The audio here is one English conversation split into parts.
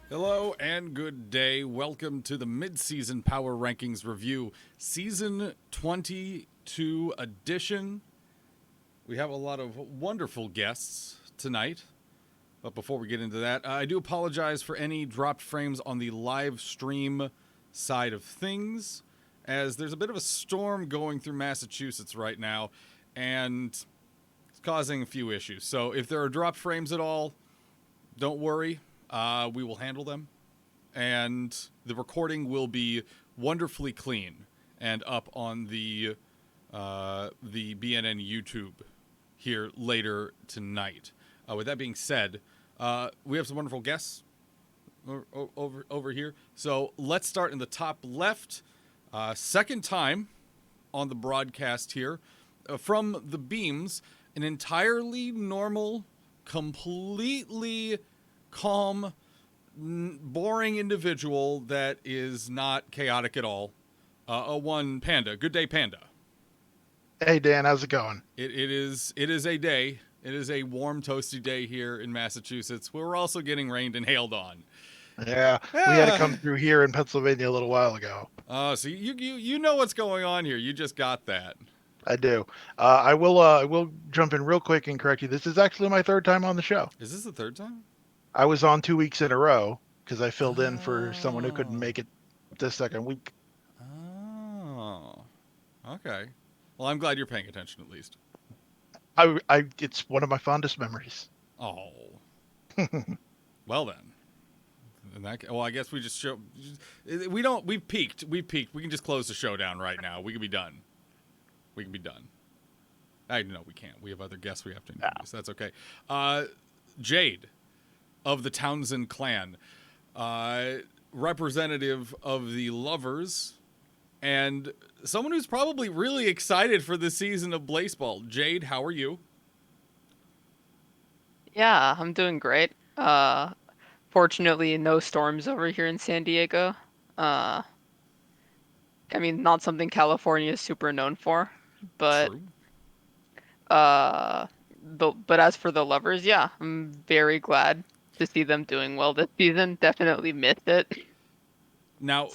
Hello and good day. Welcome to the Midseason Power Rankings review, Season 22 edition. We have a lot of wonderful guests tonight. But before we get into that, I do apologize for any dropped frames on the live stream side of things, as there's a bit of a storm going through Massachusetts right now, and it's causing a few issues. So if there are dropped frames at all, don't worry. We will handle them, and the recording will be wonderfully clean and up on the BNN YouTube here later tonight. With that being said, we have some wonderful guests over here. So let's start in the top left. Second time on the broadcast here from the Beams, an entirely normal, completely calm, boring individual that is not chaotic at all. A one Panda. Good day, Panda. Hey Dan, how's it going? It is a day. It is a warm, toasty day here in Massachusetts. We're also getting rained and hailed on. Yeah, we had to come Ah, through here in Pennsylvania a little while ago. so you know what's going on here. You just got that. I do. I will jump in real quick and correct you. This is actually my third time on the show. Is this the third time? I was on 2 weeks in a row because I filled in for someone who couldn't Oh, make it this second week. oh, okay. Well, I'm glad you're paying attention at least. It's one of my fondest memories. Oh, well then. Well, I guess we just show. We don't. We've peaked. We've peaked. We can just close the show down right now. We can be done. We can be done. I no, we can't. We have other guests we have to Yeah. introduce. That's okay. Jade of the Townsend clan, representative of the Lovers, and someone who's probably really excited for this season of Blaseball. Jade, how are you? Yeah, I'm doing great. Fortunately, no storms over here in San Diego. Uh, I mean, not something California is super known for, but True. uh, but as for the lovers, yeah, I'm very glad to see them doing well this season. Definitely missed it. Now,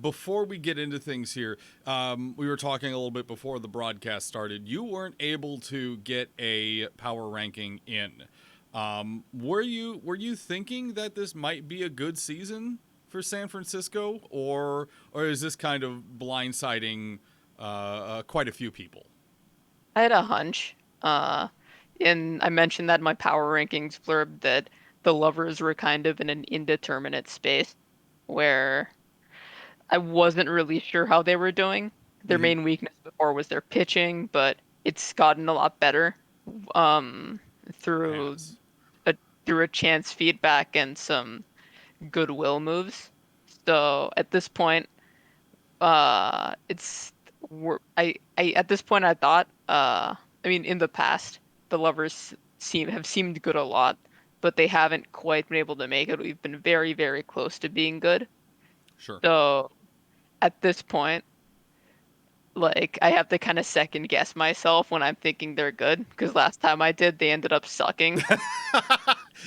before we get into things here, we were talking a little bit before the broadcast started. You weren't able to get a power ranking in. Were you thinking that this might be a good season for San Francisco, or is this kind of blindsiding quite a few people? I had a hunch. Uh, and I mentioned that in my power rankings blurb that the lovers were kind of in an indeterminate space where I wasn't really sure how they were doing. Their Mm-hmm. main weakness before was their pitching, but it's gotten a lot better um, through Has. a through a chance feedback and some goodwill moves. So at this point, it's I at this point I thought I mean in the past the lovers have seemed good a lot, but they haven't quite been able to make it. We've been very, very close to being good. Sure. So at this point, like I have to kind of second guess myself when I'm thinking they're good because last time I did, they ended up sucking.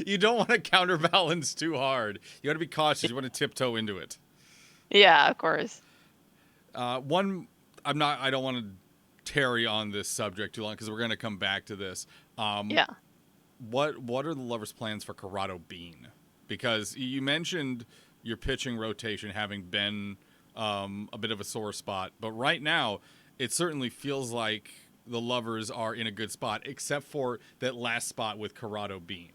You don't want to counterbalance too hard. You want to be cautious. You want to tiptoe into it. Yeah, of course. One, I don't want to tarry on this subject too long because we're going to come back to this. Um, Yeah. what are the lovers' plans for Corrado Bean? Because you mentioned your pitching rotation having been a bit of a sore spot, but right now it certainly feels like the lovers are in a good spot, except for that last spot with Corrado Bean.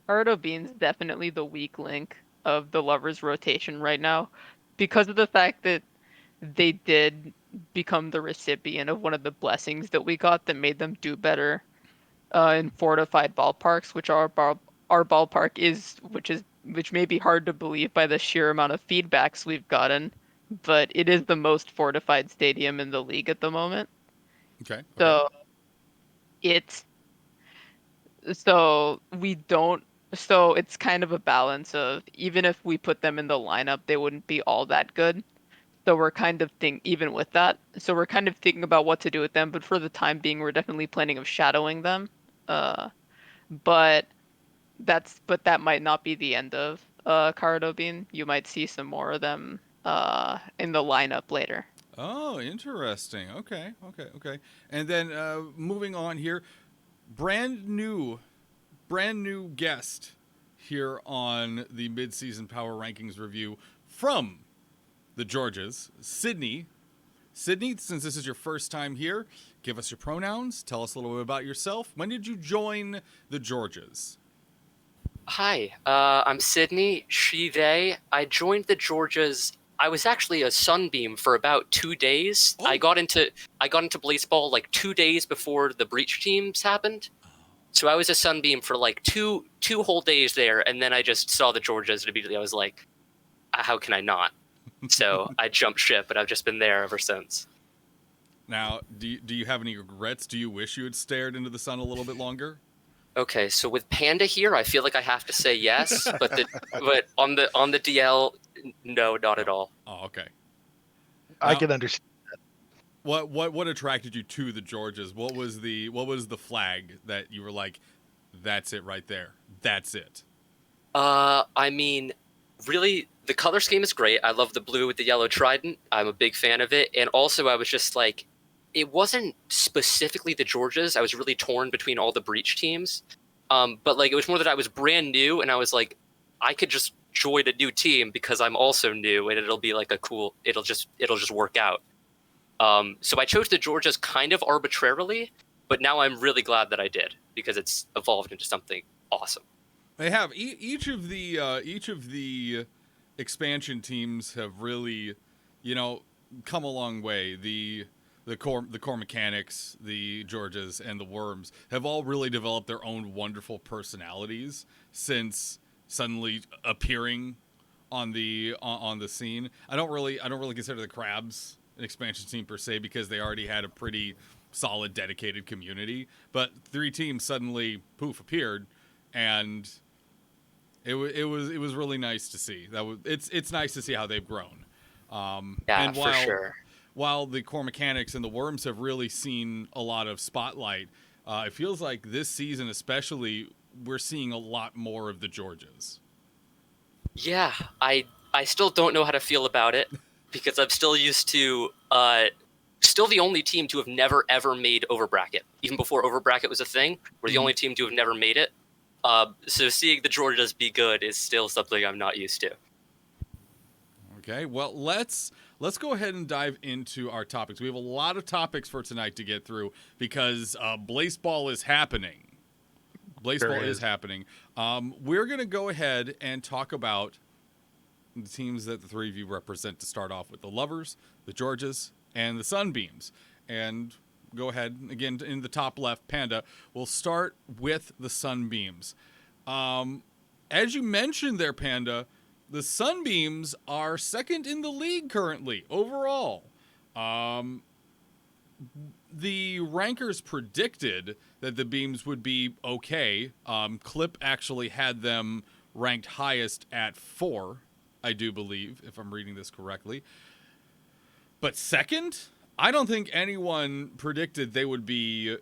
Ardo Bean's definitely the weak link of the lovers rotation right now because of the fact that they did become the recipient of one of the blessings that we got that made them do better in fortified ballparks, which our ballpark is, which may be hard to believe by the sheer amount of feedbacks we've gotten, but it is the most fortified stadium in the league at the moment. Okay. Okay. So it's so we don't so it's kind of a balance of even if we put them in the lineup, they wouldn't be all that good. So we're kind of think even with that. So we're kind of thinking about what to do with them, but for the time being, we're definitely planning of shadowing them. Uh, but that might not be the end of Cardo Bean. You might see some more of them in the lineup later. Oh, interesting. Okay. And then moving on here, brand new, brand new guest here on the Midseason Power Rankings review from the Georges, Sydney. Sydney, since this is your first time here, give us your pronouns. Tell us a little bit about yourself. When did you join the Georges? Hi, I'm Sydney, she, they. I joined the Georgias. I was actually a Sunbeam for about 2 days. Oh. I got into Blaseball like 2 days before the breach teams happened. So I was a Sunbeam for like two whole days there, and then I just saw the Georgias and immediately I was like, how can I not? So I jumped ship, and I've just been there ever since. Now, do you have any regrets? Do you wish you had stared into the sun a little bit longer? Okay, so with Panda here, I feel like I have to say yes, but on the DL, no, not at all. Oh, okay. I Now- can understand. What attracted you to the Georges? What was the flag that you were like, that's it right there. That's it. I mean, really, the color scheme is great. I love the blue with the yellow trident. I'm a big fan of it. And also, I was just like, it wasn't specifically the Georges. I was really torn between all the breach teams. But like, it was more that I was brand new, and I was like, I could just join a new team because I'm also new, and it'll be like it'll just work out. So I chose the Georgias kind of arbitrarily, but now I'm really glad that I did because it's evolved into something awesome. They have each of the expansion teams have really, come a long way. The core mechanics, the Georges and the Worms have all really developed their own wonderful personalities since suddenly appearing on the scene. I don't really consider the Crabs an expansion team per se because they already had a pretty solid dedicated community, but three teams suddenly poof appeared, and it was really nice to see. It's nice to see how they've grown. Yeah, And for sure. while the core mechanics and the Worms have really seen a lot of spotlight, it feels like this season especially we're seeing a lot more of the Georges. Yeah, I still don't know how to feel about it because I'm still used to still the only team to have never ever made over bracket. Even before over bracket was a thing, we're the only team to have never made it. So seeing the Georgias be good is still something I'm not used to. Okay, well let's go ahead and dive into our topics. We have a lot of topics for tonight to get through because Blaseball is happening. Blaseball is happening. We're gonna go ahead and talk about the teams that the three of you represent to start off with: the Lovers, the Georges, and the Sunbeams. And go ahead again in the top left, Panda. We'll start with the Sunbeams. As you mentioned there, Panda, the Sunbeams are second in the league currently overall. The rankers predicted that the Beams would be okay. Clip actually had them ranked highest at 4, I do believe, if I'm reading this correctly. But second, I don't think anyone predicted they would be,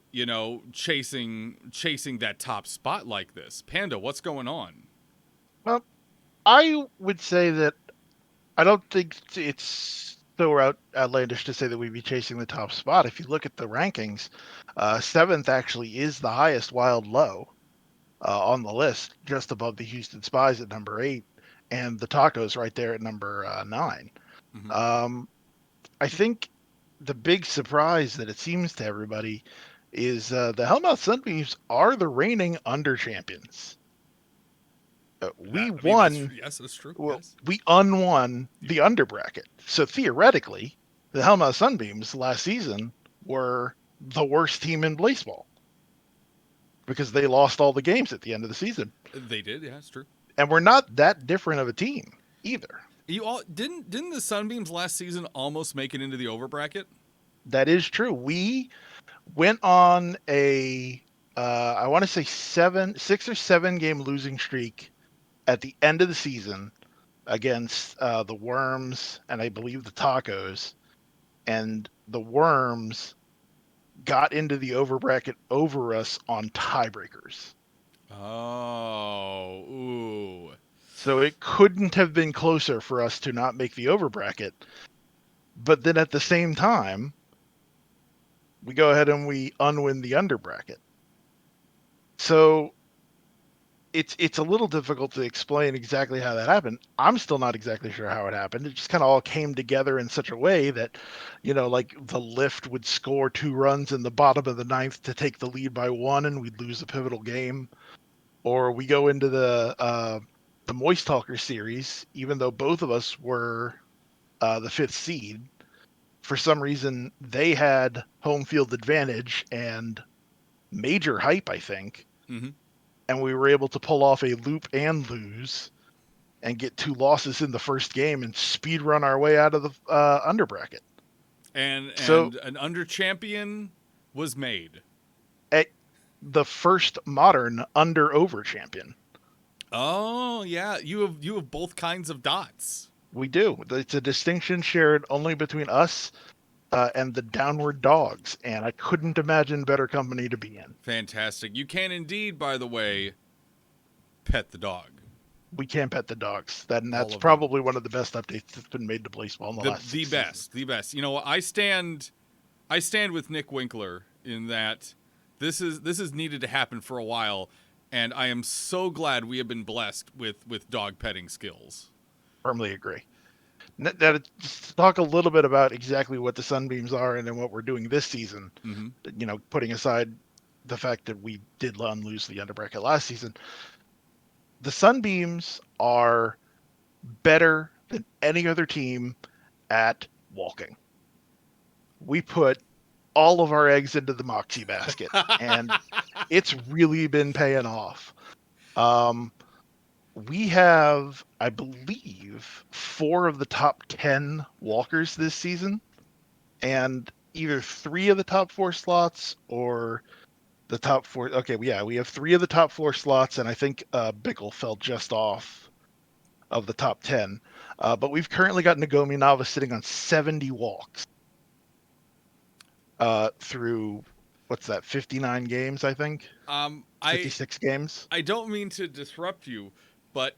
chasing that top spot like this. Panda, what's going on? Well, I would say that I don't think it's so outlandish to say that we'd be chasing the top spot. If you look at the rankings, 7th actually is the highest wild low on the list, just above the Houston Spies at number 8, and the Tacos right there at number 9. Mhm. I think the big surprise that it seems to everybody is the Hellmouth Sunbeams are the reigning under champions. We won. Yes, that's true. Well, Yes. we unwon the under bracket. So theoretically, the Hellmouth Sunbeams last season were the worst team in baseball because they lost all the games at the end of the season. They did, yeah, it's true. And we're not that different of a team either. You all didn't the Sunbeams last season almost make it into the over bracket? That is true. We went on a I want to say 6 or 7 game losing streak at the end of the season against the Worms and I believe the Tacos, and the Worms got into the over bracket over us on tiebreakers. Oh, ooh. So So it couldn't have been closer for us to not make the over bracket. But then at the same time, we go ahead and we unwin the under bracket. So it's a little difficult to explain exactly how that happened. I'm still not exactly sure how it happened. It just kind of all came together in such a way that, like the Lift would score 2 runs in the bottom of the 9th to take the lead by 1, and we'd lose the pivotal game. Or we go into the Moist Talker series, even though both of us were the 5th seed. For some reason, they had home field advantage and major hype, I think. Mm-hmm. And we were able to pull off a loop and lose and get 2 losses in the first game and speed run our way out of the under bracket. And So an under champion was made. at the first modern under over champion. Oh yeah, you have both kinds of dots. We do. It's a distinction shared only between us and the Downward Dogs, and I couldn't imagine better company to be in. Fantastic. You can indeed, by the way, pet the dog. We can pet the dogs. That's of probably one of the best updates that's been made to Blaseball in the last 6 the seasons. the best. I stand with Nick Winkler in that this is needed to happen for a while, and I am so glad we have been blessed with dog petting skills. Firmly agree. Just talk a little bit about exactly what the Sunbeams are and then what we're doing this season. Mm-hmm. Putting aside the fact that we did lose the under bracket last season. The Sunbeams are better than any other team at walking. We put all of our eggs into the Moxie basket, and it's really been paying off. We have, I believe, 4 of the top 10 walkers this season, and either 3 of the top 4 slots or the top 4. Okay, yeah, we have 3 of the top 4 slots, and I think Bickle fell just off of the top 10. But we've currently got Nagomi Nava sitting on 70 walks through, 59 games, I think? 56 games? I don't mean to disrupt you, but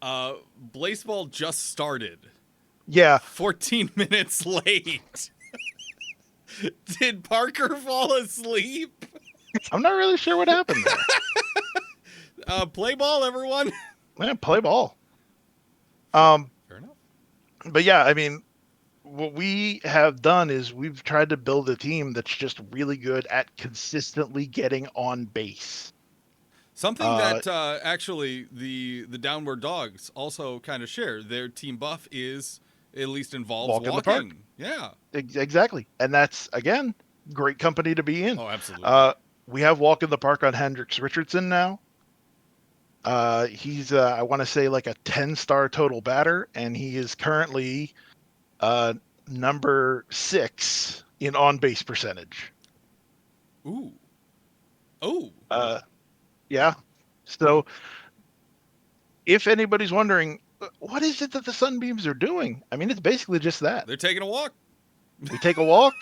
Blaseball just started. Yeah. 14 minutes late. Did Parker fall asleep? I'm not really sure what happened there. Play ball, everyone. Man, play ball. Fair enough. But yeah, I mean, what we have done is we've tried to build a team that's just really good at consistently getting on base. Something that actually the Downward Dogs also kind of share. Their team buff is at least involves walking. In the park. Yeah. Exactly. And that's, again, great company to be in. Oh, absolutely. We have Walk in the Park on Hendricks Richardson now. He's, I want to say, like a 10-star total batter, and he is currently number 6 in on-base percentage. Ooh. Oh. Yeah. So if anybody's wondering, what is it that the Sunbeams are doing? I mean, it's basically just that. They're taking a walk. We take a walk.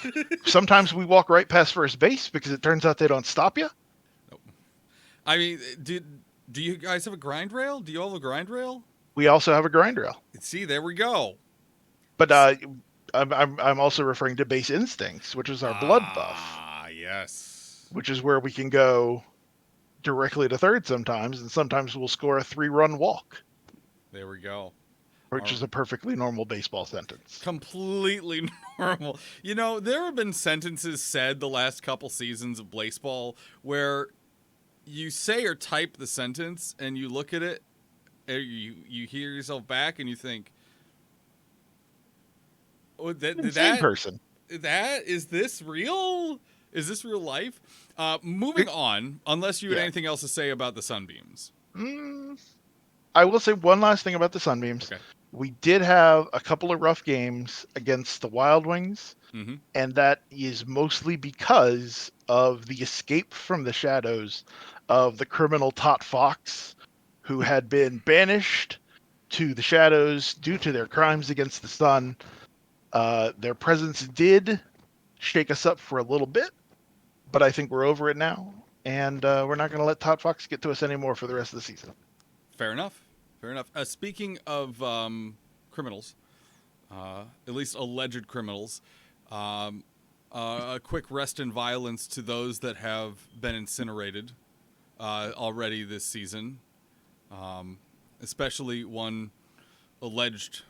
Sometimes we walk right past first base because it turns out they don't stop you. Nope. I mean, do you guys have a grind rail? Do you all have a grind rail? We also have a grind rail. See, there we go. But I'm also referring to Base Instincts, which is our blood buff. Ah, yes. Which is where we can go directly to third sometimes, and sometimes we'll score a 3-run walk. There we go. Which is a perfectly normal baseball sentence. Completely normal. There have been sentences said the last couple seasons of Blaseball where you say or type the sentence and you look at it, and you hear yourself back and you think, "Oh, that person. Is this real? Is this real life?" Moving on, unless you had anything else to say about the Sunbeams. I will say one last thing about the Sunbeams. Okay. We did have a couple of rough games against the Wild Wings, and that is mostly because of the escape from the shadows of the criminal Tot Fox, who had been banished to the shadows due to their crimes against the sun. Their presence did shake us up for a little bit, but I think we're over it now, and we're not going to let Tot Fox get to us anymore for the rest of the season. Fair enough. Fair enough. Speaking of criminals, at least alleged criminals, a quick rest in violence to those that have been incinerated already this season, especially one alleged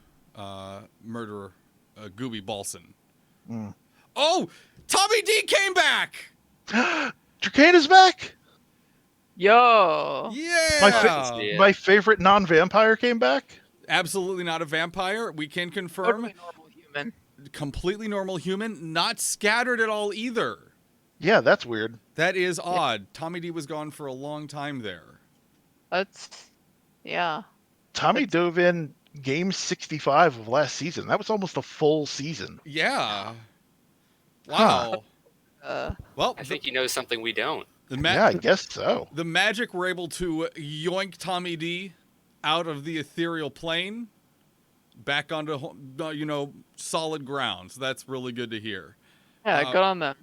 murderer, Goobie Ballson. Mm. Oh, Tommy D came back! Dracane is back. Yo. Yeah! Yeah. My favorite non-vampire came back. Absolutely not a vampire. We can confirm. Totally normal human. Completely normal human, not scattered at all either. Yeah, that's weird. That is odd. Tommy D was gone for a long time there. That's yeah. Tommy That's- dove in game 65 of last season. That was almost a full season. Yeah. Huh. Wow. Well, I think he knows something we don't. Yeah, I guess so. the Magic were able to yoink Tommy D out of the ethereal plane back onto solid ground. So that's really good to hear. Yeah, good on them.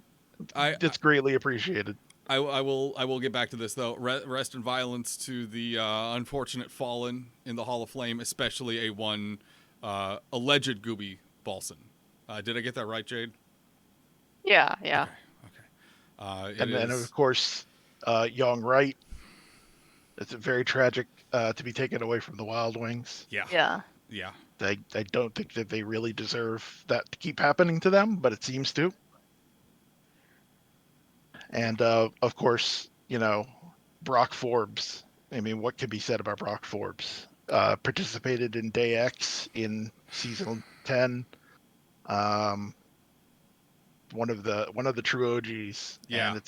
It's greatly appreciated. I will get back to this though. Rest in violence to the unfortunate fallen in the Hall of Flame, especially one alleged Goobie Ballson. Did I get that right, Jade? Yeah. Okay. And then, of course, Young Wright. It's very tragic to be taken away from the Wild Wings. Yeah. I don't think that they really deserve that to keep happening to them, but it seems to. And, of course, Brock Forbes. I mean, what can be said about Brock Forbes? Participated in Day X in season 10. One of the true OGs. Yeah. And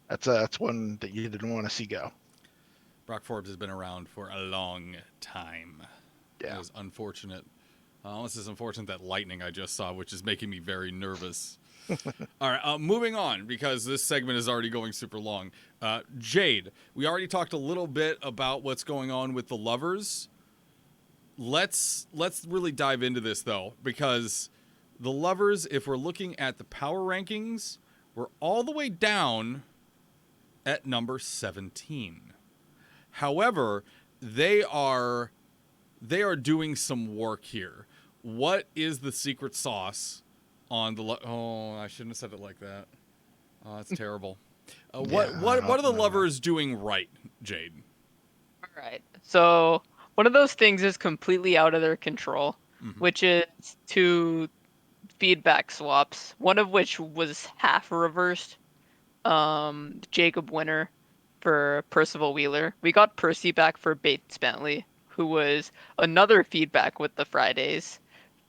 that's one that you didn't want to see go. Brock Forbes has been around for a long time. Yeah. It was unfortunate. Almost as unfortunate that lightning I just saw, which is making me very nervous. All right, moving on, because this segment is already going super long. Jade, we already talked a little bit about what's going on with the lovers. Let's really dive into this, though, because the lovers, if we're looking at the power rankings, we're all the way down at number 17. However, they are doing some work here. What is the secret sauce on the I shouldn't have said it like that. Oh, that's terrible. What are the lovers doing right, Jade? All right. So one of those things is completely out of their control, which is two feedback swaps. One of which was half reversed. Jacob Winter for Percival Wheeler. We got Percy back for Bates Bentley, who was another feedback with the Fridays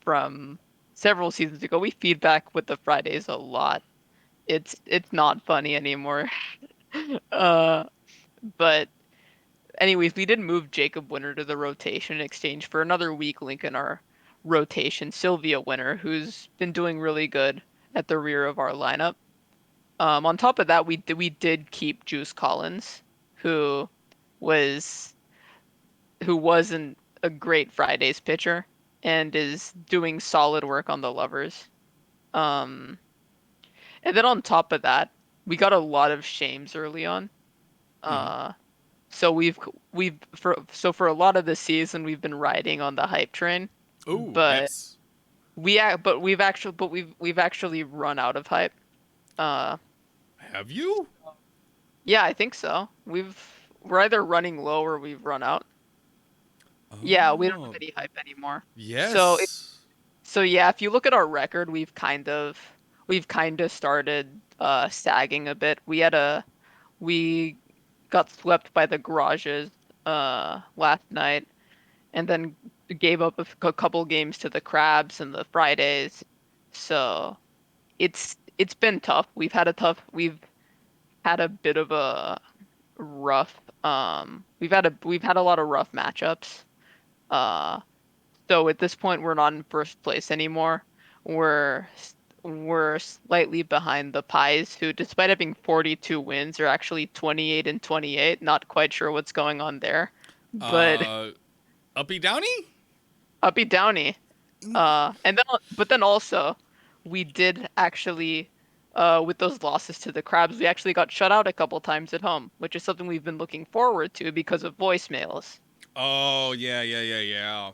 from several seasons ago. We feedback with the Fridays a lot. It's not funny anymore. But anyways, we did move Jacob Winter to the rotation in exchange for another weak link in our rotation, Sylvia Winter, who's been doing really good at the rear of our lineup. On top of that, we did keep Juice Collins, who wasn't a great Fridays pitcher and is doing solid work on the lovers. And then on top of that, we got a lot of shames early on. So for a lot of the season we've been riding on the hype train. Ooh, but that's... we've actually run out of hype. Have you? Yeah, I think so. We're either running low or we've run out. Yeah, we don't have any hype anymore. Yes. So yeah, if you look at our record, we've kind of started sagging a bit. We got swept by the Garages last night, and then gave up a couple games to the Crabs and the Fridays. So it's been tough. We've had a bit of a rough. We've had a lot of rough matchups. So at this point, we're not in first place anymore. We're slightly behind the Pies, who, despite having 42 wins, are actually 28-28. Not quite sure what's going on there, but Uppy Downy? Uppy Downy. But then also, we did actually, with those losses to the Crabs, we actually got shut out a couple times at home, which is something we've been looking forward to because of voicemails. Oh, yeah.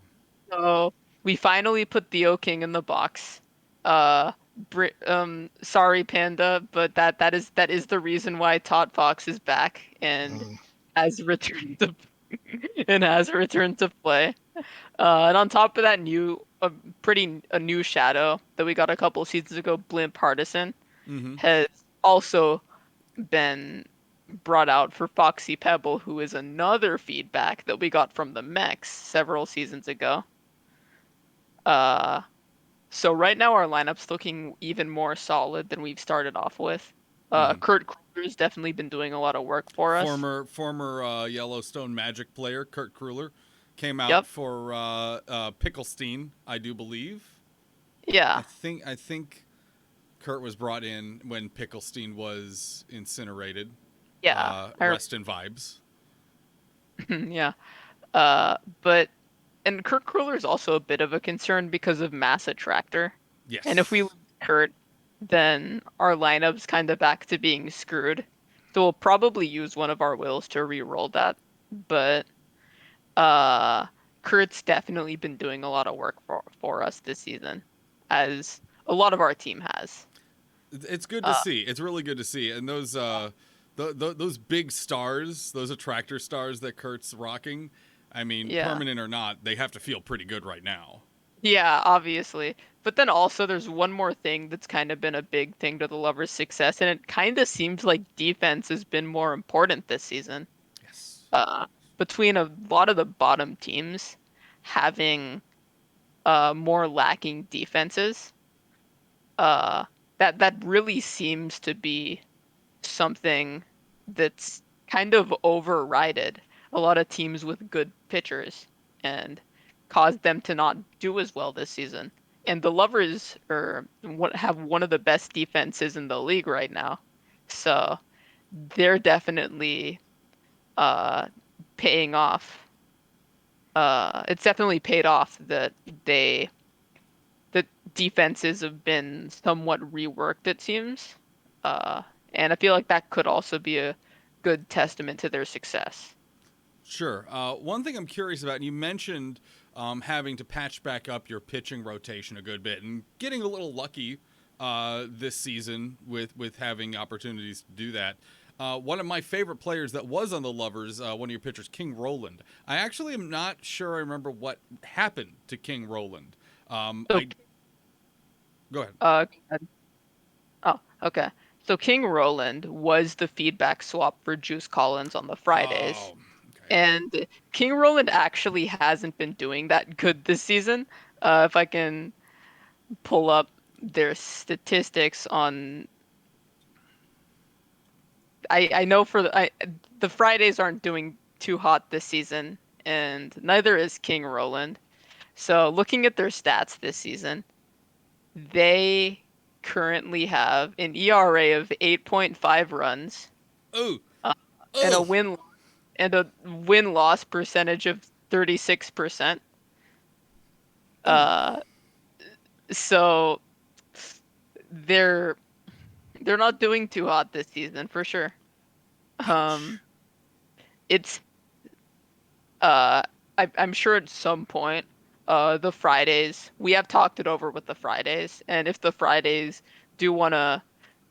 So we finally put Theo King in the box. Uh, sorry, Panda, but that is the reason why Todd Fox is back and Mm. has returned to and has returned to play. And on top of that, a new shadow that we got a couple seasons ago, Blimp Partisan, Mm-hmm. has also been brought out for Foxy Pebble, who is another feedback that we got from the Mechs several seasons ago. Uh, so right now our lineup's looking even more solid than we've started off with. Mm-hmm. Kurt Kruger's definitely been doing a lot of work for us. Former Yellowstone Magic player Kurt Kruller came out Yep. for Picklestein, I do believe. Yeah. I think Kurt was brought in when Picklestein was incinerated. Yeah. Rest in vibes. Yeah. But and Kurt Kruller is also a bit of a concern because of Mass Attractor. And if we lose Yes. Kurt, then our lineup's kind of back to being screwed. So we'll probably use one of our wills to re-roll that. But uh Kurt's definitely been doing a lot of work for us this season, as a lot of our team has. It's good to Uh see. It's really good to see. And those big stars, those attractor stars that Kurt's rocking, I mean, yeah. permanent or not, they have to feel pretty good right now. Yeah, obviously. But then also there's one more thing that's kind of been a big thing to the Lovers' success, and it kind of seems like defense has been more important this season. Yes. Uh, Between a lot of the bottom teams having more lacking defenses, uh, that really seems to be something that's kind of overrided a lot of teams with good pitchers and caused them to not do as well this season. And the Lovers have one of the best defenses in the league right now. So they're definitely uh, paying off. It's definitely paid off that they the defenses have been somewhat reworked, it seems. Uh, and I feel like that could also be a good testament to their success. Sure. One thing I'm curious about, and you mentioned having to patch back up your pitching rotation a good bit, and getting a little lucky this season with having opportunities to do that. One of my favorite players that was on the Lovers, one of your pitchers, King Roland. I actually am not sure I remember what happened to King Roland. So, I Go ahead. uh, oh, okay. So King Roland was the feedback swap for Juice Collins on the Fridays. Oh, okay. And King Roland actually hasn't been doing that good this season. If I can pull up their statistics on, I know the Fridays aren't doing too hot this season, and neither is King Roland. So looking at their stats this season, they currently have an ERA of 8.5 runs, Oh, uh, and oh. a win-loss percentage of 36%. Ooh. Uh, so they're they're not doing too hot this season for sure. Ouch. Um, it's uh, I'm sure at some point, the Fridays we have talked it over with the Fridays, and if the Fridays do want to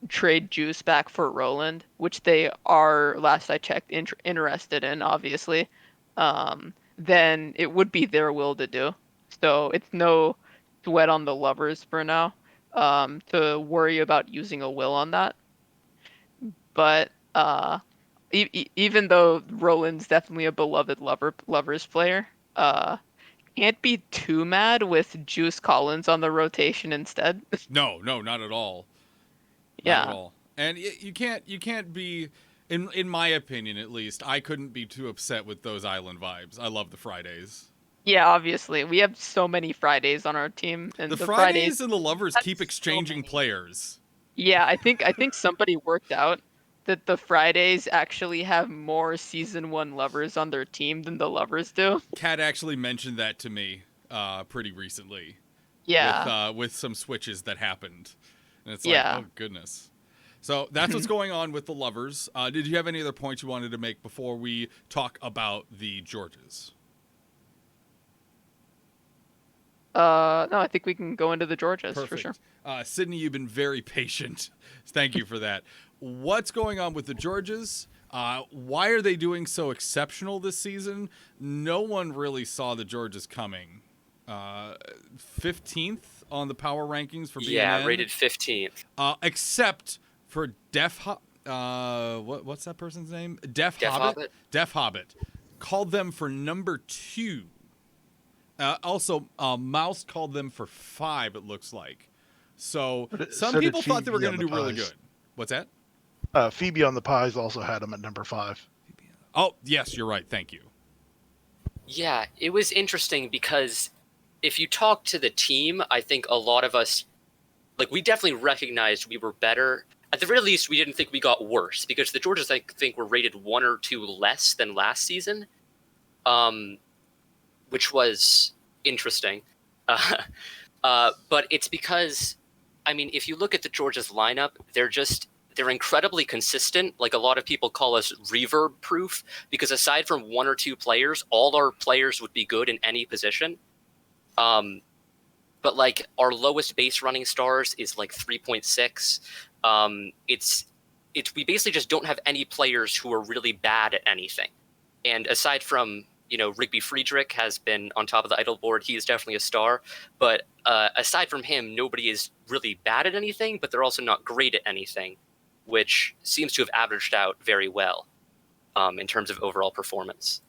trade Juice back for Roland, which they are, last I checked, interested in, obviously, then it would be their will to do. So it's no sweat on the Lovers for now, to worry about using a will on that. But even though Roland's definitely a beloved Lovers player, can't be too mad with Juice Collins on the rotation instead. No, not at all. Not at Yeah. all. And you can't be in my opinion at least, I couldn't be too upset with those island vibes. I love the Fridays. Yeah, obviously. We have so many Fridays on our team, The and the Fridays Fridays and the Lovers have keep so exchanging many. players. Yeah, I think somebody worked out that the Fridays actually have more season one lovers on their team than the lovers do. Kat actually mentioned that to me pretty recently Yeah. with some switches that happened. And it's like, Yeah. oh goodness. So that's what's going on with the Lovers. Did you have any other points you wanted to make before we talk about the Georges? No, I think we can go into the Georgias for Perfect. sure. Sydney, you've been very patient. Thank you for that. What's going on with the Georges? Why are they doing so exceptional this season? No one really saw the Georges coming. 15th on the power rankings for BNN. Yeah, rated 15th. Except for what's that person's name? Def Hobbit. Def Hobbit called them for number 2. Also, Mouse called them for 5. It looks like. So some people thought they were going to do really good. What's that? Phoebe on the Pies also had them at number 5. Oh, yes, you're right. Thank you. Yeah, it was interesting because if you talk to the team, I think a lot of us, like, we definitely recognized we were better. At the very least, we didn't think we got worse because the Georges, I think, were rated 1 or 2 less than last season, which was interesting. But it's because, I mean, if you look at the Georges lineup, they're incredibly consistent. Like, a lot of people call us reverb proof because aside from 1 or 2 players, all our players would be good in any position. But like our lowest base running stars is like 3.6. We basically just don't have any players who are really bad at anything. And aside from, Rigby Friedrich has been on top of the idol board. He is definitely a star. But aside from him, nobody is really bad at anything, but they're also not great at anything, which seems to have averaged out very well in terms of overall performance.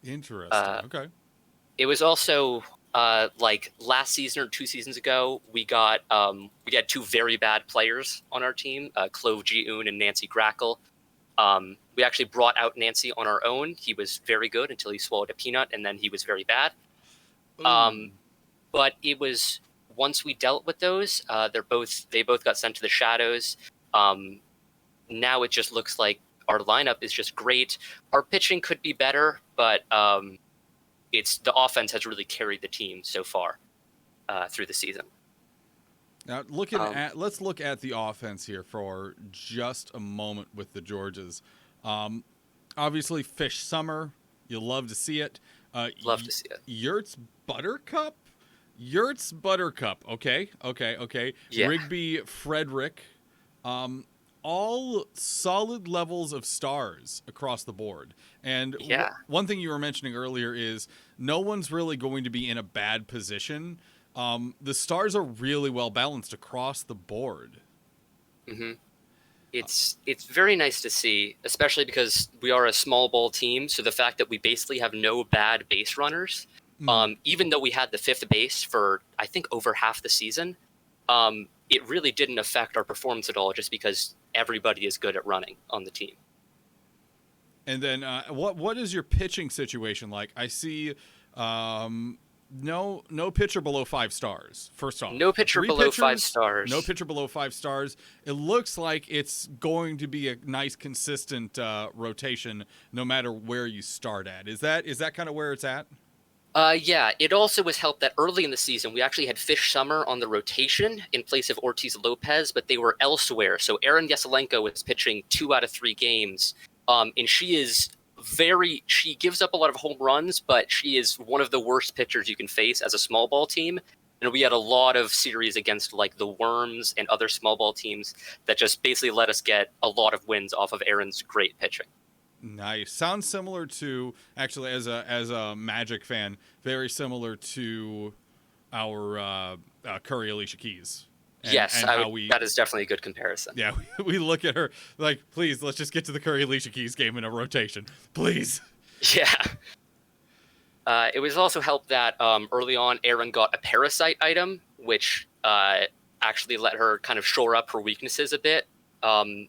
Interesting. Okay. It was also like last season or 2 seasons ago, we had 2 very bad players on our team, Clove Ji-un and Nancy Grackle. We actually brought out Nancy on our own. He was very good until he swallowed a peanut, and then he was very bad. But it was once we dealt with those, they both got sent to the shadows. Now it just looks like our lineup is just great. Our pitching could be better, but the offense has really carried the team so far through the season. Now, let's look at the offense here for just a moment with the Georges. Obviously, Fish Summer, you love to see it. Love to see it. Yurts Buttercup. Okay. Yeah. Rigby Frederick. All solid levels of stars across the board. And one thing you were mentioning earlier is no one's really going to be in a bad position. The stars are really well balanced across the board. Mm-hmm. It's very nice to see, especially because we are a small ball team. So the fact that we basically have no bad base runners, even though we had the 5th base for, I think, over half the season, it really didn't affect our performance at all just because everybody is good at running on the team. And then what is your pitching situation like? I see no pitcher below 5 stars, first off. No pitcher below 5 stars. No pitcher below 5 stars. It looks like it's going to be a nice, consistent rotation no matter where you start at. Is that kind of where it's at? Yeah, it also was helped that early in the season, we actually had Fish Summer on the rotation in place of Ortiz Lopez, but they were elsewhere. So Aaron Yeselenko was pitching 2 out of 3 games, and she gives up a lot of home runs, but she is one of the worst pitchers you can face as a small ball team. And we had a lot of series against like the Worms and other small ball teams that just basically let us get a lot of wins off of Aaron's great pitching. Nice. Sounds similar to, actually, as a Magic fan, very similar to our Curry Alicia Keys. Yes, that is definitely a good comparison. Yeah, we look at her like, please, let's just get to the Curry Alicia Keys game in a rotation. Please. Yeah. It was also helped that early on, Aaron got a Parasite item, which actually let her kind of shore up her weaknesses a bit. And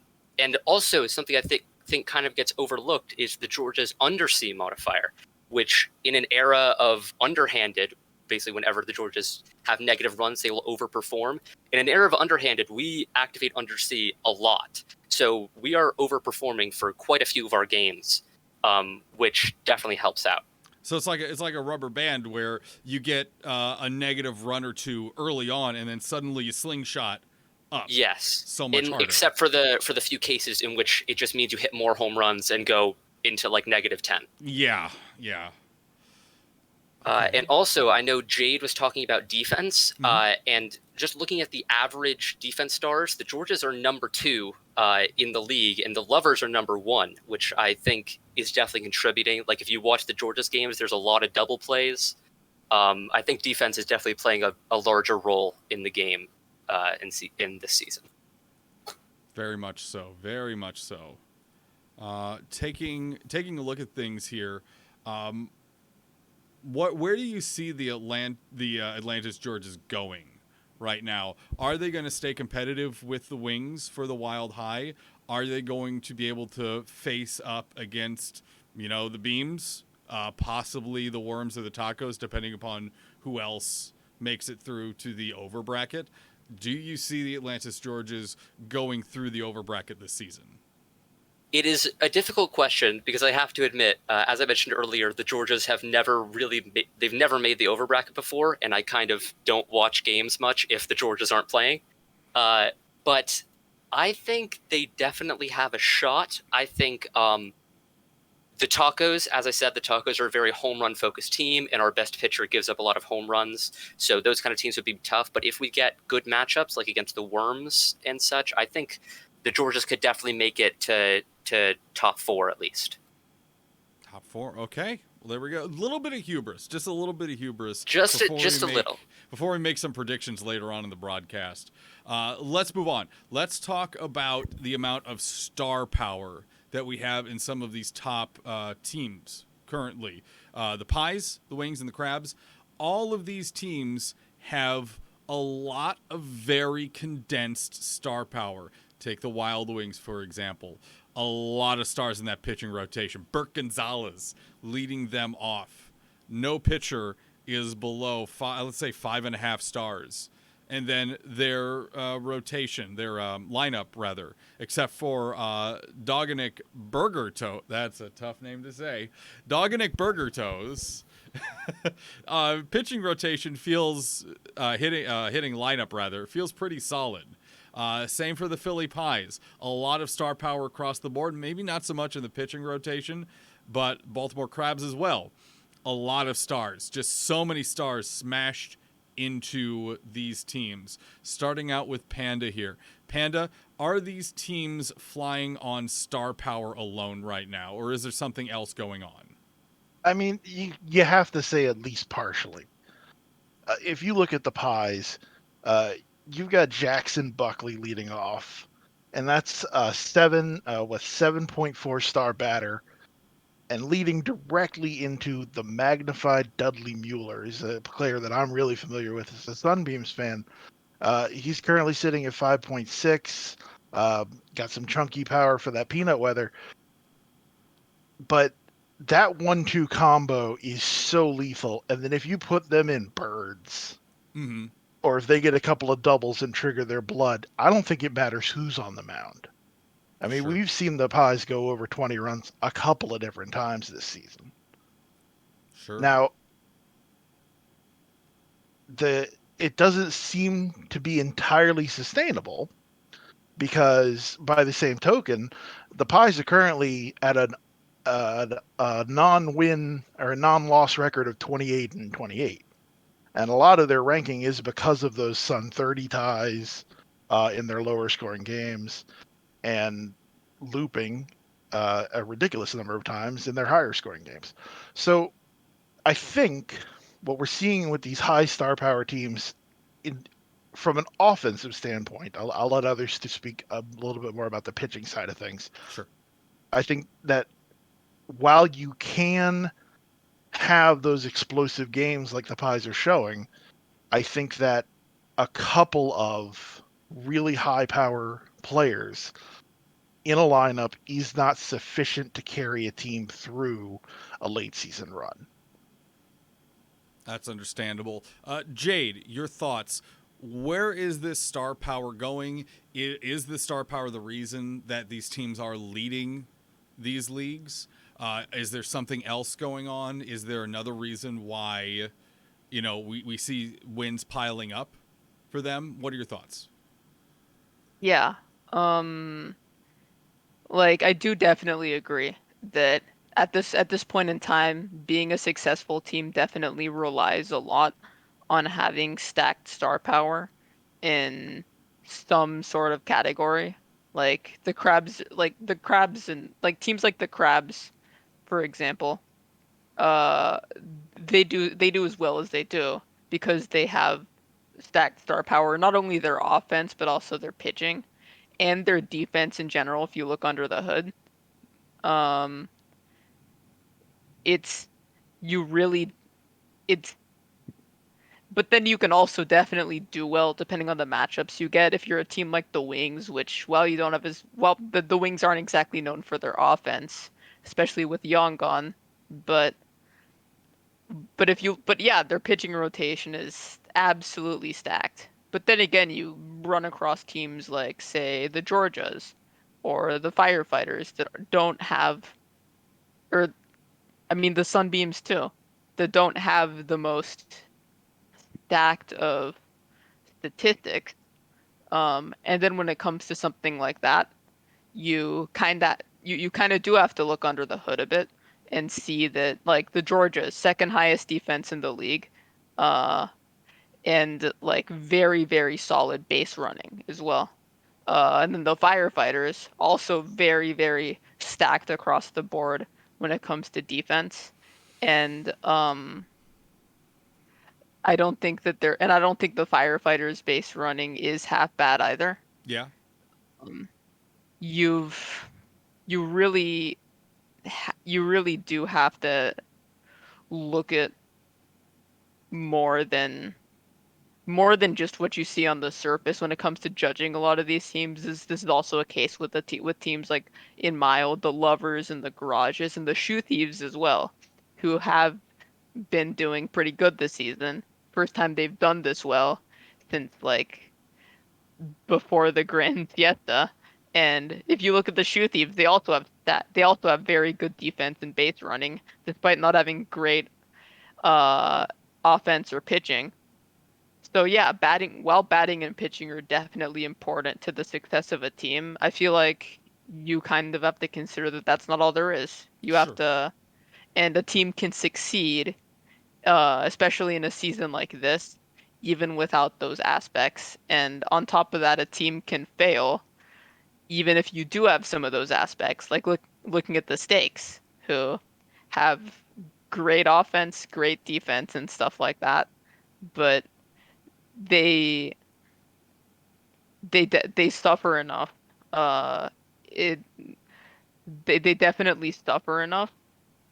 also, something I think kind of gets overlooked is the Georgia's Undersea modifier, which in an era of underhanded, basically whenever the Georgias have negative runs, they will overperform. In an era of underhanded, we activate Undersea a lot. So we are overperforming for quite a few of our games, which definitely helps out. So it's like a rubber band where you get a negative run or 2 early on, and then suddenly you slingshot up. Yes, so much harder. Except for the few cases in which it just means you hit more home runs and go into like -10. Yeah. And also, I know Jade was talking about defense, and just looking at the average defense stars, the Georges are number 2 in the league, and the Lovers are number 1, which I think is definitely contributing. Like, if you watch the Georges games, there's a lot of double plays. I think defense is definitely playing a larger role in the game in this season. Very much so. Very much so. Taking a look at things here, where do you see the Atlantis Georges going right now? Are they going to stay competitive with the Wings for the Wild High? Are they going to be able to face up against, the Beams, possibly the Worms or the Tacos, depending upon who else makes it through to the over bracket? Do you see the Atlantis Georges going through the over bracket this season? It is a difficult question because I have to admit, as I mentioned earlier, the Georges have never they've never made the over bracket before, and I kind of don't watch games much if the Georges aren't playing. But I think they definitely have a shot. I think the Tacos, as I said, the Tacos are a very home run focused team, and our best pitcher gives up a lot of home runs. So those kind of teams would be tough. But if we get good matchups, like against the Worms and such, I think the Georges could definitely make it to top 4 at least. Top 4, okay. Well, there we go. A little bit of hubris, just a little bit of hubris. Just a little. Before we make some predictions later on in the broadcast. Let's move on. Let's talk about the amount of star power that we have in some of these top teams currently. The Pies, the Wings, and the Crabs. All of these teams have a lot of very condensed star power. Take the Wild Wings, for example. A lot of stars in that pitching rotation. Bert Gonzalez leading them off. No pitcher is below 5.5 stars. And then their rotation, their lineup rather, except for Doganik Burgerto. That's a tough name to say. Doganik Burgertoes. Pitching rotation feels hitting lineup rather feels pretty solid. Same for the Philly Pies. A lot of star power across the board. Maybe not so much in the pitching rotation, but Baltimore Crabs as well. A lot of stars. Just so many stars smashed into these teams. Starting out with Panda here. Panda, are these teams flying on star power alone right now, or is there something else going on? I mean, you have to say at least partially. If you look at the Pies, you've got Jackson Buckley leading off, and that's 7.4 star batter, and leading directly into the magnified Dudley Mueller. He's a player that I'm really familiar with as a Sunbeams fan. He's currently sitting at 5.6. Got some chunky power for that peanut weather, but that 1-2 combo is so lethal. And then if you put them in birds, or if they get a couple of doubles and trigger their blood, I don't think it matters who's on the mound. I mean, we've seen the Pies go over 20 runs a couple of different times this season. Sure. Now, it doesn't seem to be entirely sustainable because, by the same token, the Pies are currently at a non-win or a non-loss record of 28-28. And a lot of their ranking is because of those Sun 30 ties in their lower scoring games and looping a ridiculous number of times in their higher scoring games. So I think what we're seeing with these high star power teams from an offensive standpoint, I'll let others to speak a little bit more about the pitching side of things. Sure. I think that while you can have those explosive games like the Pies are showing, I think that a couple of really high power players in a lineup is not sufficient to carry a team through a late season run. That's understandable. Jade, your thoughts. Where is this star power going? Is the star power the reason that these teams are leading these leagues? Is there something else going on? Is there another reason why, we see wins piling up for them? What are your thoughts? Yeah. I do definitely agree that at this point in time, being a successful team definitely relies a lot on having stacked star power in some sort of category. Like the crabs and like teams like the crabs, for example, uh they do as well as they do because they have stacked star power, not only their offense but also their pitching and their defense in general. If you look under the hood, um it's you really it's but then you can also definitely do well depending on the matchups you get. If you're a team like the Wings, which, while you don't have as well, the Wings aren't exactly known for their offense, especially with Young gone. But but yeah, their pitching rotation is absolutely stacked. But then again, you run across teams like, say, the Georgias or the Firefighters that don't have, or I mean the Sunbeams too, that don't have the most stacked of statistics. And then when it comes to something like that, you kind of do have to look under the hood a bit and see that, like, the Georgia's second highest defense in the league, uh, and like very, very solid base running as well. And then the Firefighters also very, very stacked across the board when it comes to defense. And I don't think the Firefighters base running is half bad either. Yeah. Um, you've you really you really do have to look at more than more than just what you see on the surface when it comes to judging a lot of these teams. This is also a case with with teams like in Mild, the Lovers and the Garages and the Shoe Thieves as well, who have been doing pretty good this season. First time they've done this well since, like, before the Grand Siesta. And if you look at the Shoe Thieves, they also have very good defense and base running, despite not having great uh offense or pitching. So yeah, batting and pitching are definitely important to the success of a team. I feel like you kind of have to consider that that's not all there is. You have Sure. to, and a team can succeed, especially in a season like this, even without those aspects. And on top of that, a team can fail even if you do have some of those aspects. Like, looking at the Stakes, who have great offense, great defense, and stuff like that, but they they suffer enough. Uh, it they definitely suffer enough.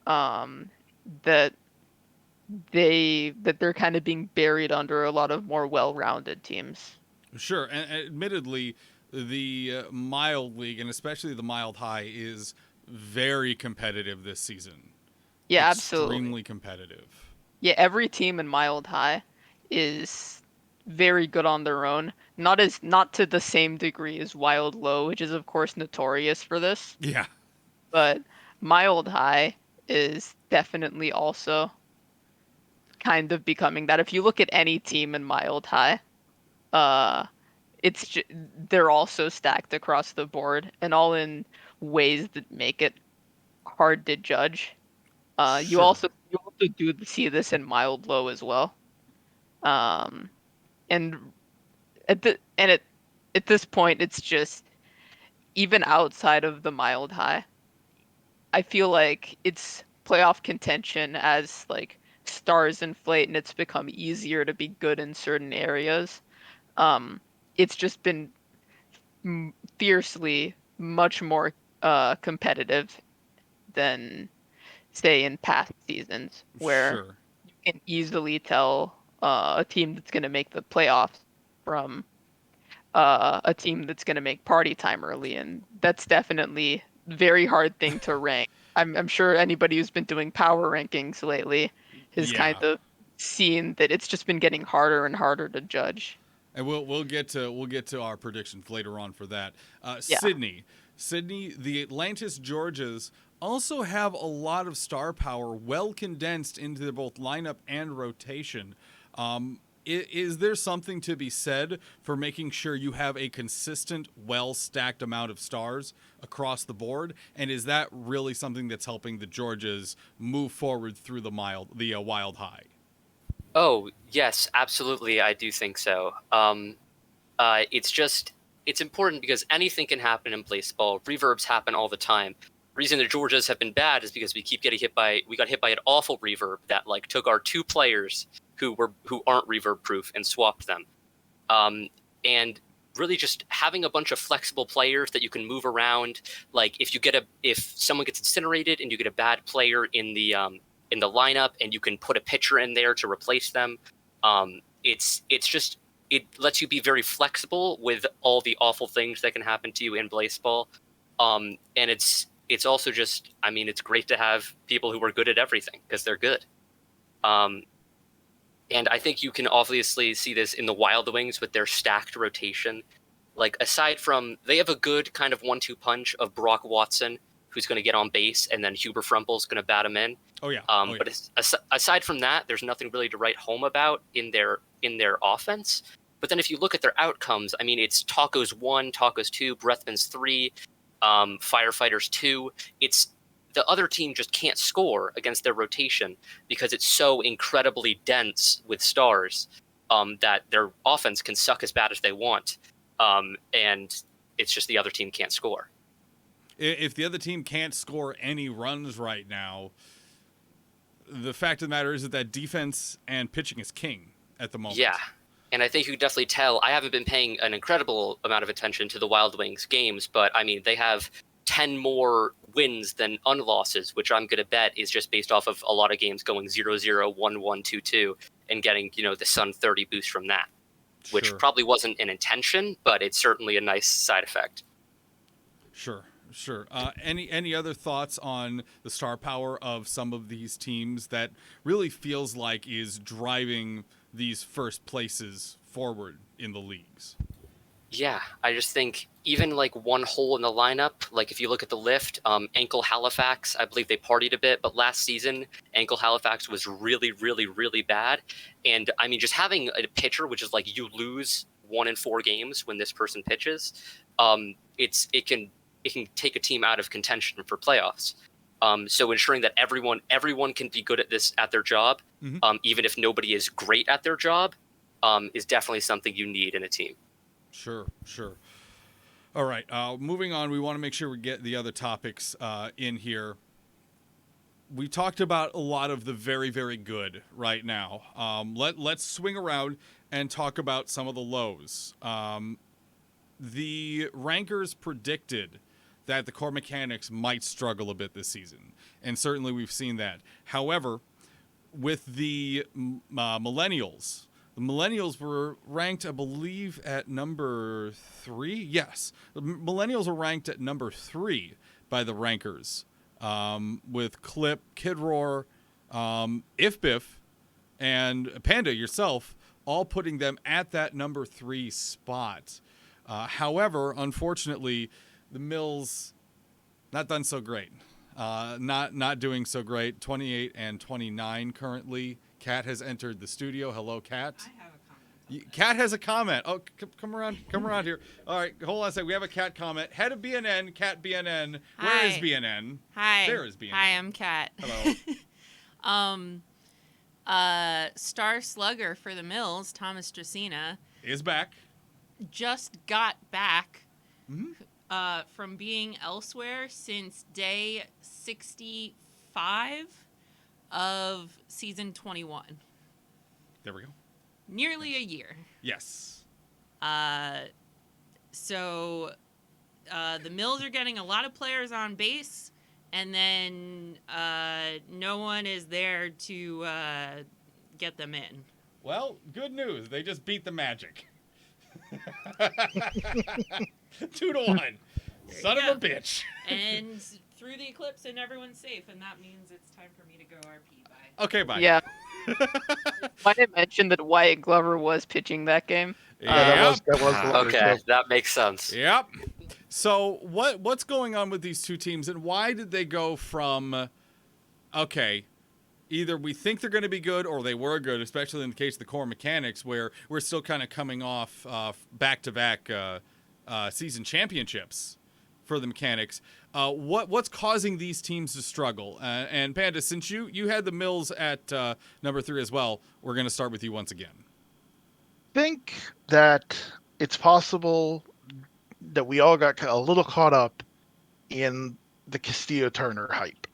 Um, that they're kind of being buried under a lot of more well-rounded teams. Sure. And admittedly, the mild league, and especially the mild high, is very competitive this season. Yeah, absolutely. Extremely competitive. Yeah, every team in Mild High is very good on their own. Not to the same degree as Wild Low, which is of course notorious for this, Yeah. but Mild High is definitely also kind of becoming that. If you look at any team in Mild High, uh, they're also stacked across the board and all in ways that make it hard to judge. Sure. You also do see this in Mild Low as well. Um, and at this point, it's just, even outside of the Mild High, I feel like it's playoff contention as, like, stars inflate and it's become easier to be good in certain areas. Um, it's just been fiercely much more competitive than, say, in past seasons, where Sure. you can easily tell a team that's going to make the playoffs from a team that's going to make party time early, and that's definitely a very hard thing to rank. I'm sure anybody who's been doing power rankings lately has kind Yeah. of seen that it's just been getting harder and harder to judge. And we'll get to our predictions later on for that. Yeah. Sydney, the Atlantis Georgias also have a lot of star power, well condensed into both lineup and rotation. Is there something to be said for making sure you have a consistent, well-stacked amount of stars across the board? And is that really something that's helping the Georgias move forward through the wild high? Oh, yes, absolutely. I do think so. It's important because anything can happen in baseball. Reverbs happen all the time. Reason the Georgias have been bad is because we got hit by an awful reverb that like took our 2 players who aren't reverb proof and swapped them. And really just having a bunch of flexible players that you can move around. Like if someone gets incinerated and you get a bad player in the lineup and you can put a pitcher in there to replace them. It lets you be very flexible with all the awful things that can happen to you in baseball. And it's also just, I mean, it's great to have people who are good at everything because they're good. And I think you can obviously see this in the Wild Wings with their stacked rotation. Like aside from, they have a good kind of 1-2 punch of Brock Watson, who's going to get on base, and then Huber Frumpel's going to bat him in. Oh yeah. But aside from that, there's nothing really to write home about in their offense. But then if you look at their outcomes, I mean, it's Tacos 1, Tacos 2, Breathman's 3, Firefighters 2. It's the other team just can't score against their rotation because it's so incredibly dense with stars that their offense can suck as bad as they want. And it's just the other team can't score. If the other team can't score any runs right now, the fact of the matter is that defense and pitching is king at the moment. Yeah. And I think you can definitely tell. I haven't been paying an incredible amount of attention to the Wild Wings games, but I mean, they have 10 more wins than unlosses, which I'm going to bet is just based off of a lot of games going 0-0, 1-1, 2-2, and getting, the Sun 30 boost from that, which probably wasn't an intention, but it's certainly a nice side effect. Sure. Any other thoughts on the star power of some of these teams that really feels like is driving these first places forward in the leagues? Yeah, I just think even like one hole in the lineup, like if you look at the lift, Ankle Halifax, I believe they partied a bit, but last season, Ankle Halifax was really, really, really bad. And I mean, just having a pitcher, which is like you lose 1 in 4 games when this person pitches, it can take a team out of contention for playoffs. So ensuring that everyone can be good at their job, even if nobody is great at their job, is definitely something you need in a team. Sure. All right. Moving on, we want to make sure we get the other topics in here. We talked about a lot of the very, very good right now. Let's swing around and talk about some of the lows. The rankers predicted that the core mechanics might struggle a bit this season, and certainly we've seen that. However, with the millennials, the millennials were ranked, I believe, at number 3. Yes, the millennials were ranked at number 3 by the rankers, with Clip, Kid Roar, If Biff, and Panda yourself, all putting them at that number 3 spot. However, unfortunately, the Mills not done so great. Not doing so great. 28 and 29 currently. Kat has entered the studio. Hello, Kat. I have a comment. Kat has a comment. Oh, come around here. All right, hold on a second. We have a Kat comment. Head of BNN, Kat BNN. Where is BNN? Hi. There is BNN. Hi, I'm Kat. Hello. Star slugger for the Mills, Thomas Dracena, Is back. just got back from being elsewhere since day 65 of season 21. There we go. Nearly a year. Yes. So the Mills are getting a lot of players on base, and then no one is there to get them in. Well, good news. They just beat the Magic. 2-1. Son of a bitch. And through the eclipse, and everyone's safe, and that means it's time for me to go RP. Bye. Okay, bye. Yeah. Might have mentioned that Wyatt Glover was pitching that game. That was the letter. Okay, that makes sense. Yep. So what's going on with these two teams, and why did they go from, okay, either we think they're going to be good or they were good, especially in the case of the core mechanics, where we're still kind of coming off back-to-back season championships for the mechanics. What's causing these teams to struggle? And Panda, since you had the Mills at number 3 as well, we're going to start with you once again. I think that it's possible that we all got a little caught up in the Castillo-Turner hype.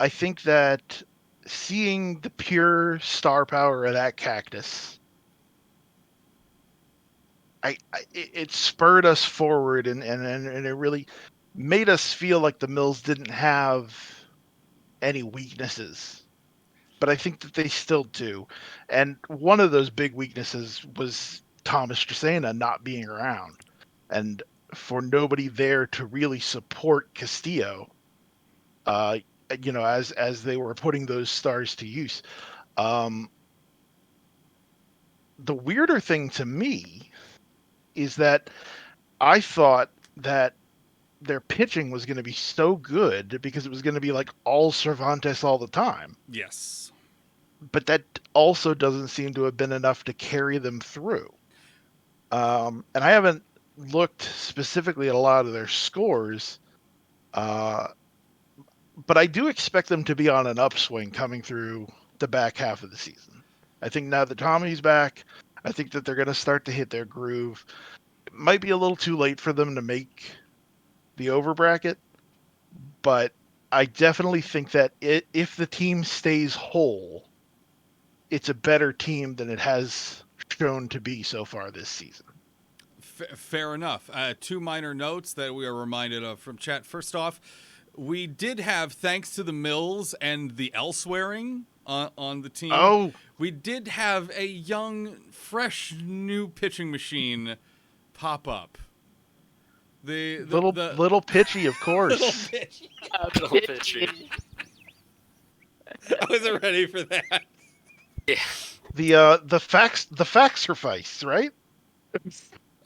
I think that seeing the pure star power of that cactus, it spurred us forward, and it really made us feel like the Mills didn't have any weaknesses. But I think that they still do. And one of those big weaknesses was Thomas Dracena not being around. And for nobody there to really support Castillo, as they were putting those stars to use. The weirder thing to me is that I thought that their pitching was going to be so good because it was going to be like all Cervantes all the time. Yes. But that also doesn't seem to have been enough to carry them through. And I haven't looked specifically at a lot of their scores, but I do expect them to be on an upswing coming through the back half of the season. I think now that Tommy's back, I think that they're going to start to hit their groove. It might be a little too late for them to make the over bracket, but I definitely think that if the team stays whole, it's a better team than it has shown to be so far this season. Fair enough. 2 minor notes that we are reminded of from chat. First off, we did have, thanks to the Mills and the elsewhereing on the team, we did have a young, fresh, new pitching machine pop up. The little pitchy, of course. Little pitchy. I wasn't ready for that. Yeah. The Faxervice, right?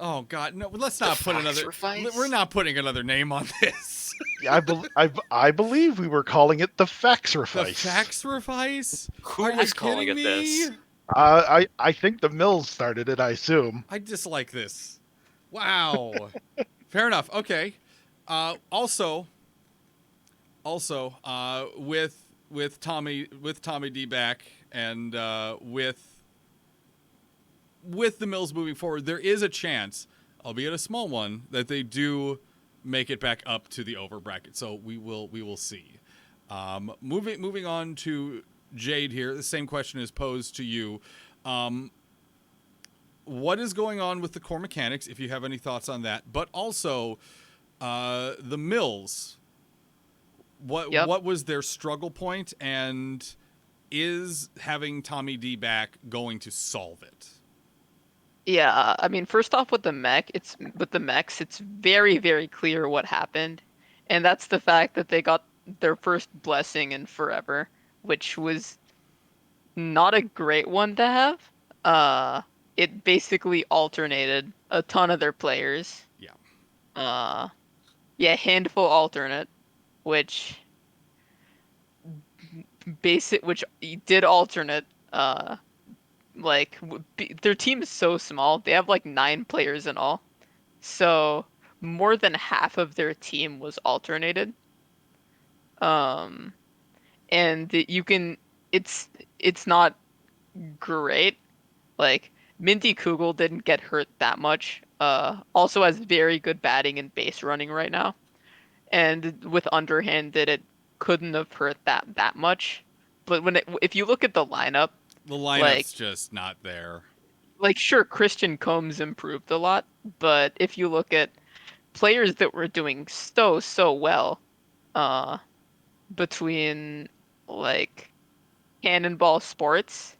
Oh God, no! Let's not put another. We're not putting another name on this. I believe we were calling it the Faxervice. The Faxervice? Who Are you was calling kidding it me? this? I think the Mills started it. I assume. I dislike this. Wow. Fair enough. Okay. Also, with Tommy D back and with the Mills moving forward, there is a chance, albeit a small one, that they do make it back up to the over bracket. So we will see. Moving on to Jade here. The same question is posed to you. What is going on with the core mechanics, if you have any thoughts on that? But also, the Mills. What was their struggle point, and is having Tommy D back going to solve it? Yeah, I mean, first off with the mechs, it's very, very clear what happened. And that's the fact that they got their first blessing in forever, which was not a great one to have. It basically alternated a ton of their players. Yeah. Handful alternate, which did alternate. Their team is so small. They have like 9 players in all. So more than half of their team was alternated. And it's not great. Like, Minty Kugel didn't get hurt that much. Also has very good batting and base running right now. And with underhanded, it couldn't have hurt that much. But if you look at the lineup, the lineup's just not there. Like, sure, Christian Combs improved a lot, but if you look at players that were doing so well, between like Cannonball Sports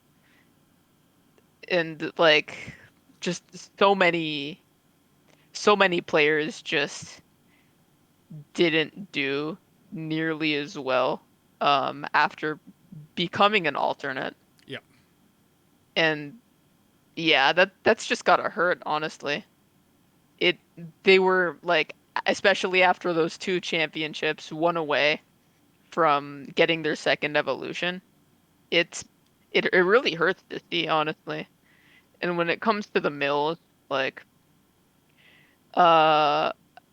and like just so many players just didn't do nearly as well after becoming an alternate. Yeah. And yeah, that's just gotta hurt, honestly. They were like, especially after those 2 championships, one away from getting their second evolution, it really hurts to see, honestly. And when it comes to the mills, like, I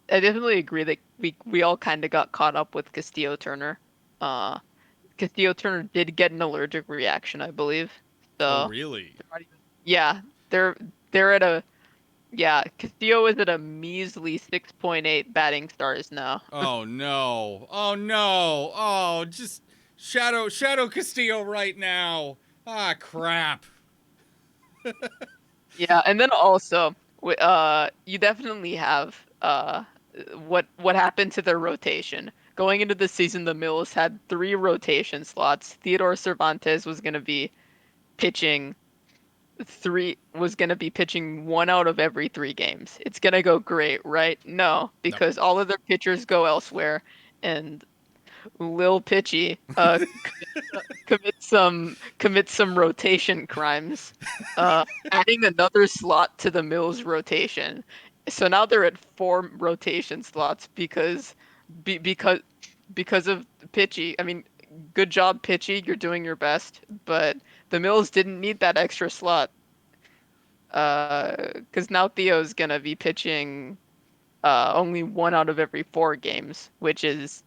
definitely agree that we all kind of got caught up with Castillo Turner. Uh, Castillo Turner did get an allergic reaction, I believe. Oh, So really? yeah, they're they're at a yeah, Castillo is at a measly 6.8 batting stars now. Oh no! Oh no! Oh, just Shadow Castillo right now. Ah, crap. Yeah, and then also, you definitely have what happened to their rotation. Going into the season, the Mills had 3 rotation slots. Theodore Cervantes pitching was gonna be pitching 1 out of every 3 games. It's gonna go great, right? No, No. because all of their pitchers go elsewhere, and Lil Pitchy commit some rotation crimes, adding another slot to the Mills rotation. So now they're at 4 rotation slots be, because because of Pitchy. I mean, good job, Pitchy. You're doing your best, but the Mills didn't need that extra slot. Because now Theo's gonna be pitching only 1 out of every 4 games, which is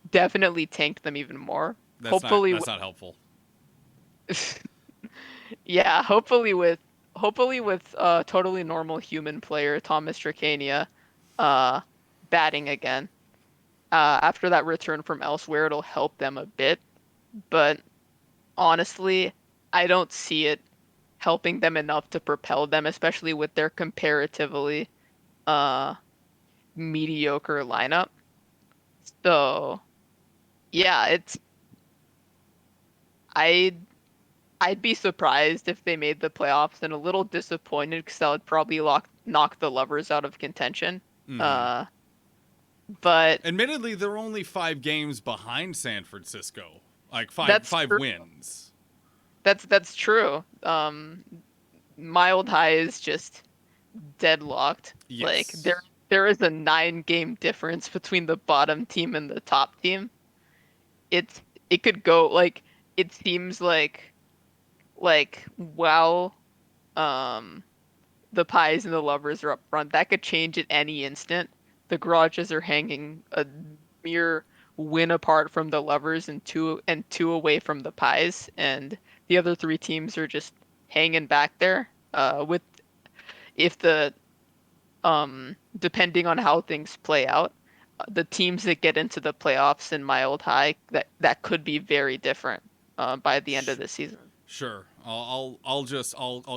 definitely tanked them even more. That's not Hopefully, that's not helpful. yeah, hopefully with totally normal human player Thomas Tracania uh batting again. After that return from elsewhere, it'll help them a bit, but honestly, I don't see it helping them enough to propel them, especially with their comparatively uh mediocre lineup. So, yeah, I I'd be surprised if they made the playoffs and a little disappointed because that would probably knock the Lovers out of contention. Mhm. Uh, but Admittedly, they're only 5 games behind San Francisco. Like five that's five true. wins. That's true. Mild High is just deadlocked. Like Yes. there is a 9 game difference between the bottom team and the top team. It's it could go like it seems like while um the Pies and the Lovers are up front. That could change at any instant. The Garages are hanging a mere win apart from the Lovers and two away from the Pies, and the other 3 teams are just hanging back there. With if the depending on how things play out, the teams that get into the playoffs in my old high that could be very different by the end of the season. Sure. I'll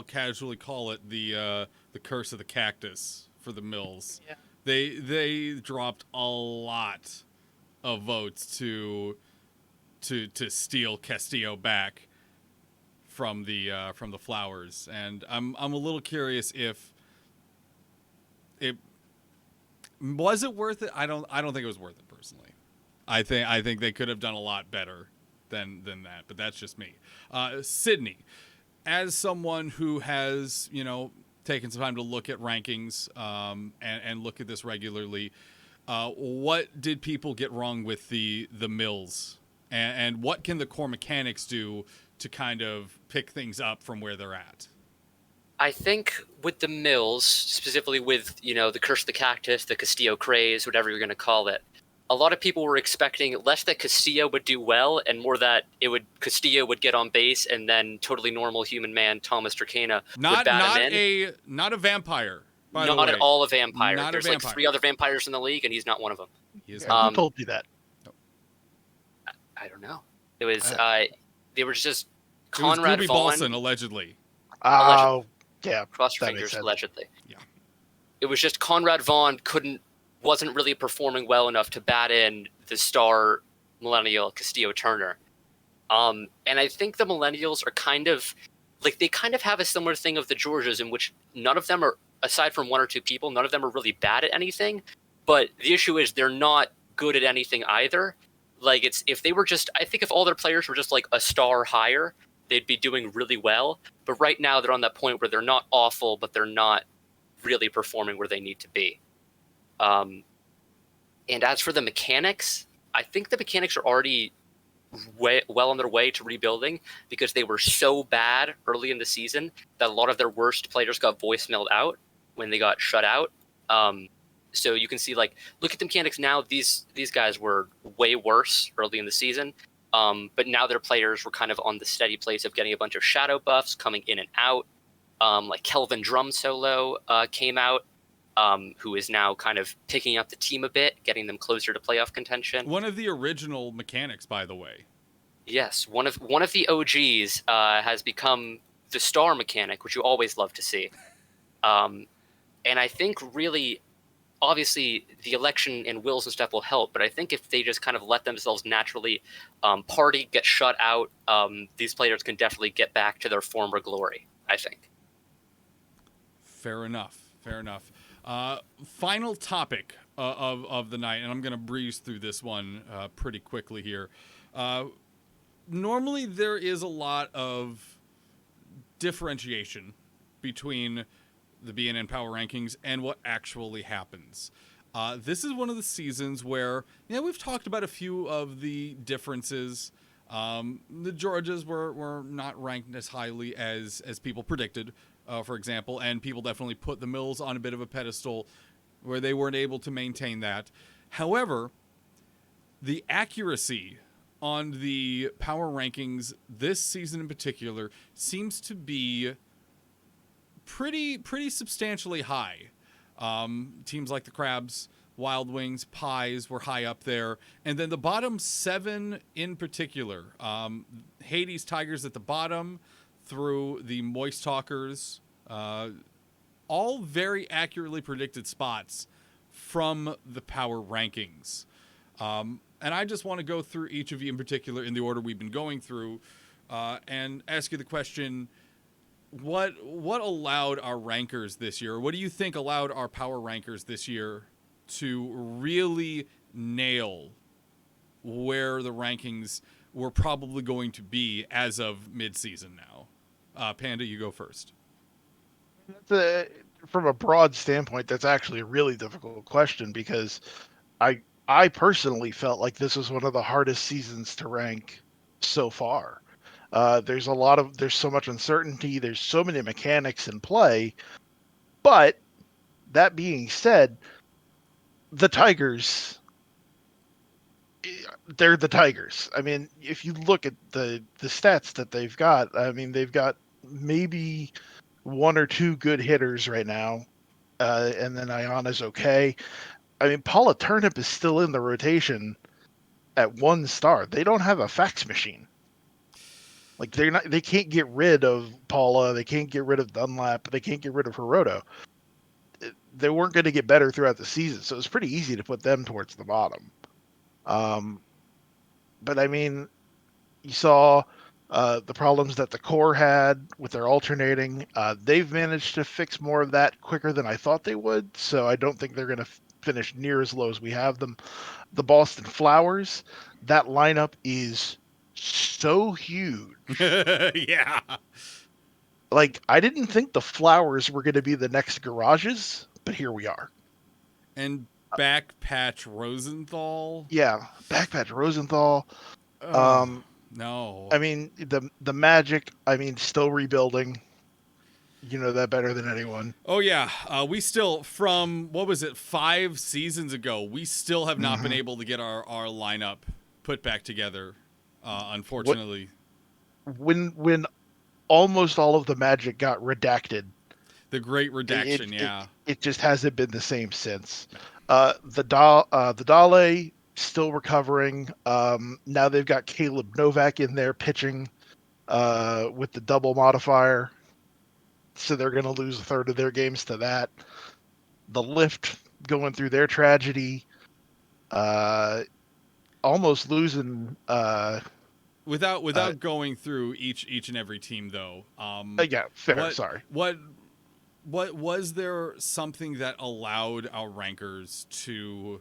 casually call it the curse of the cactus for the Mills. Yeah. They dropped a lot of votes to steal Castillo back from the Flowers, and I'm a little curious if it was it worth it. I don't think it was worth it personally. I think they could have done a lot better than that, but that's just me. Sydney, as someone who has taken some time to look at rankings and look at this regularly, what did people get wrong with the Mills, and what can the core mechanics do to kind of pick things up from where they're at? I think with the Mills, specifically with, the Curse of the Cactus, the Castillo craze, whatever you're going to call it, a lot of people were expecting less that Castillo would do well and more that Castillo would get on base and then totally normal human man Thomas Tracana would bat him in. Not a vampire, by the way. Not at all a vampire. Not a There's vampire. like 3 other vampires in the league and he's not one of them. He is Yeah, not. who told you that? I don't know. It was they were just It was Conrad Goobie Vaughn. Ballson, allegedly. Oh, yeah. Cross your that makes fingers, sense. allegedly. Yeah. It was just Conrad Vaughn wasn't really performing well enough to bat in the star millennial Castillo Turner. And I think the millennials are kind of they kind of have a similar thing of the Georgias, in which none of them are, aside from 1 or 2 people, none of them are really bad at anything. But the issue is they're not good at anything either. If they were just, I think if all their players were just like a star higher, they'd be doing really well. But right now they're on that point where they're not awful, but they're not really performing where they need to be. And as for the mechanics, I think the mechanics are already well on their way to rebuilding because they were so bad early in the season that a lot of their worst players got voicemailed out when they got shut out. So you can see, like, look at the mechanics now. These guys were way worse early in the season, but now their players were kind of on the steady place of getting a bunch of shadow buffs coming in and out. Like Kelvin Drum Solo came out, who is now kind of picking up the team a bit, getting them closer to playoff contention. One of the original mechanics, by the way. Yes, one of the OGs has become the star mechanic, which you always love to see. And I think really, obviously, the election and wills and stuff will help, but I think if they just kind of let themselves naturally party, get shut out, these players can definitely get back to their former glory, I think. Fair enough. Fair enough. Final topic of the night, and I'm going to breeze through this one pretty quickly here. Normally, there is a lot of differentiation between the BNN Power Rankings and what actually happens. This is one of the seasons where, we've talked about a few of the differences. The Georgias were not ranked as highly as people predicted, for example, and people definitely put the Mills on a bit of a pedestal where they weren't able to maintain that. However, the accuracy on the power rankings this season in particular seems to be pretty substantially high. Teams like the Crabs, Wild Wings, Pies were high up there. And then the bottom 7 in particular, Hades Tigers at the bottom through the Moist Talkers, all very accurately predicted spots from the power rankings. And I just want to go through each of you in particular in the order we've been going through and ask you the question, what allowed our rankers this year? What do you think allowed our power rankers this year to really nail where the rankings were probably going to be as of midseason now? Panda, you go first. From a broad standpoint, that's actually a really difficult question because I personally felt like this was one of the hardest seasons to rank so far. There's so much uncertainty. There's so many mechanics in play. But that being said, the Tigers, they're the Tigers. I mean, if you look at the stats that they've got, I mean, they've got maybe one or two good hitters right now, and then Ayana's okay. I mean, Paula Turnip is still in the rotation at 1 star. They don't have a fax machine. Like they can't get rid of Paula. They can't get rid of Dunlap. They can't get rid of Hiroto. They weren't going to get better throughout the season, so it was pretty easy to put them towards the bottom. But I mean, you saw the problems that the core had with their alternating. They've managed to fix more of that quicker than I thought they would, so I don't think they're going to finish near as low as we have them. The Boston Flowers, that lineup is so huge. Yeah. Like, I didn't think the Flowers were going to be the next Garages, but here we are. And Backpatch Rosenthal. Yeah, Backpatch Rosenthal. No. I mean, the Magic, I mean, still rebuilding. You know that better than anyone. Oh, yeah. We still, from, 5 seasons ago, we still have not been able to get our lineup put back together, unfortunately. When almost all of the Magic got redacted. The great redaction, yeah. It just hasn't been the same since. The Dale still recovering. Now they've got Caleb Novak in there pitching with the double modifier. So they're going to lose a third of their games to that. The Lift going through their tragedy. Almost losing... Without going through each and every team, though. Yeah, fair, sorry. What was there something that allowed our rankers to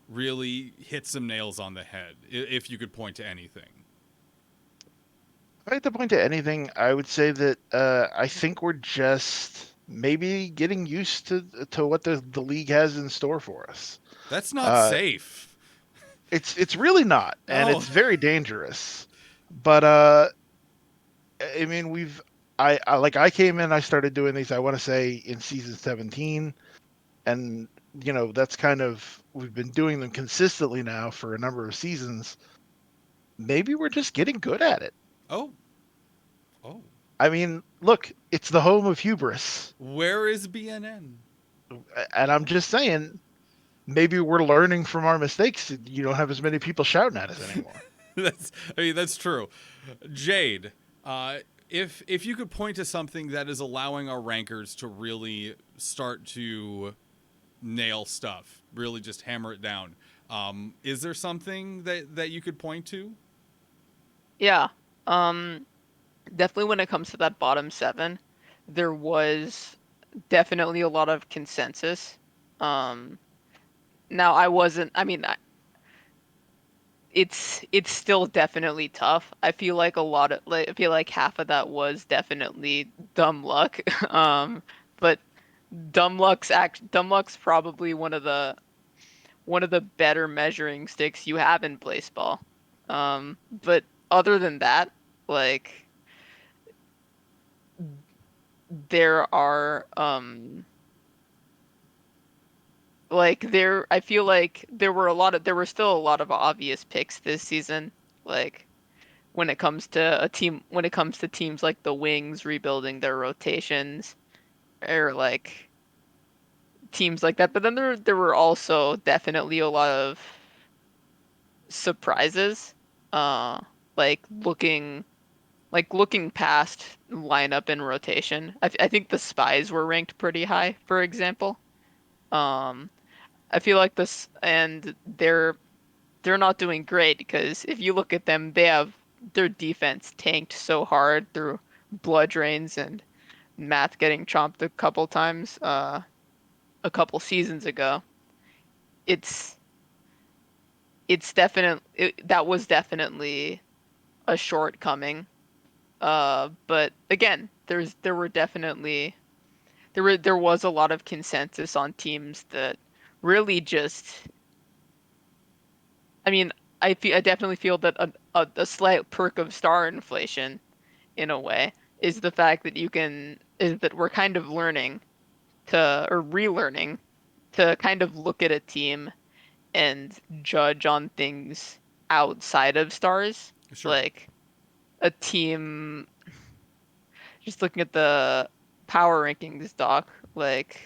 really hit some nails on the head, if you could point to anything? If I had to point to anything, I would say that I think we're just maybe getting used to what the league has in store for us. That's not safe. It's really not, and No. it's very dangerous. But I mean, I came in, I started doing these. I want to say in season 17, and that's kind of we've been doing them consistently now for a number of seasons. Maybe we're just getting good at it. Oh. Oh. I mean, look, it's the home of hubris, Where is BNN? and I'm just saying, maybe we're learning from our mistakes. You don't have as many people shouting at us anymore. That's true. Jade, if you could point to something that is allowing our rankers to really start to nail stuff, really just hammer it down, is there something that you could point to? Yeah. Definitely when it comes to that bottom seven, there was definitely a lot of consensus. Um, Now I wasn't, I mean, it's still definitely tough. I feel like I feel like half of that was definitely dumb luck. But dumb luck's probably one of the better measuring sticks you have in baseball. But other than that, like there are I feel like there were still a lot of obvious picks this season. Like when it comes to teams like the Wings rebuilding their rotations, or like teams like that. But then there were also definitely a lot of surprises. Uh, like looking past lineup and rotation. I think the Spies were ranked pretty high, for example. Um, I feel like this, and they're not doing great because if you look at them, they have their defense tanked so hard through blood drains and Matt getting chomped a couple times a couple seasons ago. It's that was definitely a shortcoming. But again, there was a lot of consensus on teams that really just, I mean, I definitely feel that a slight perk of star inflation in a way is the fact that is that we're kind of learning or relearning to kind of look at a team and judge on things outside of stars. Sure. Like a team, just looking at the power rankings doc, like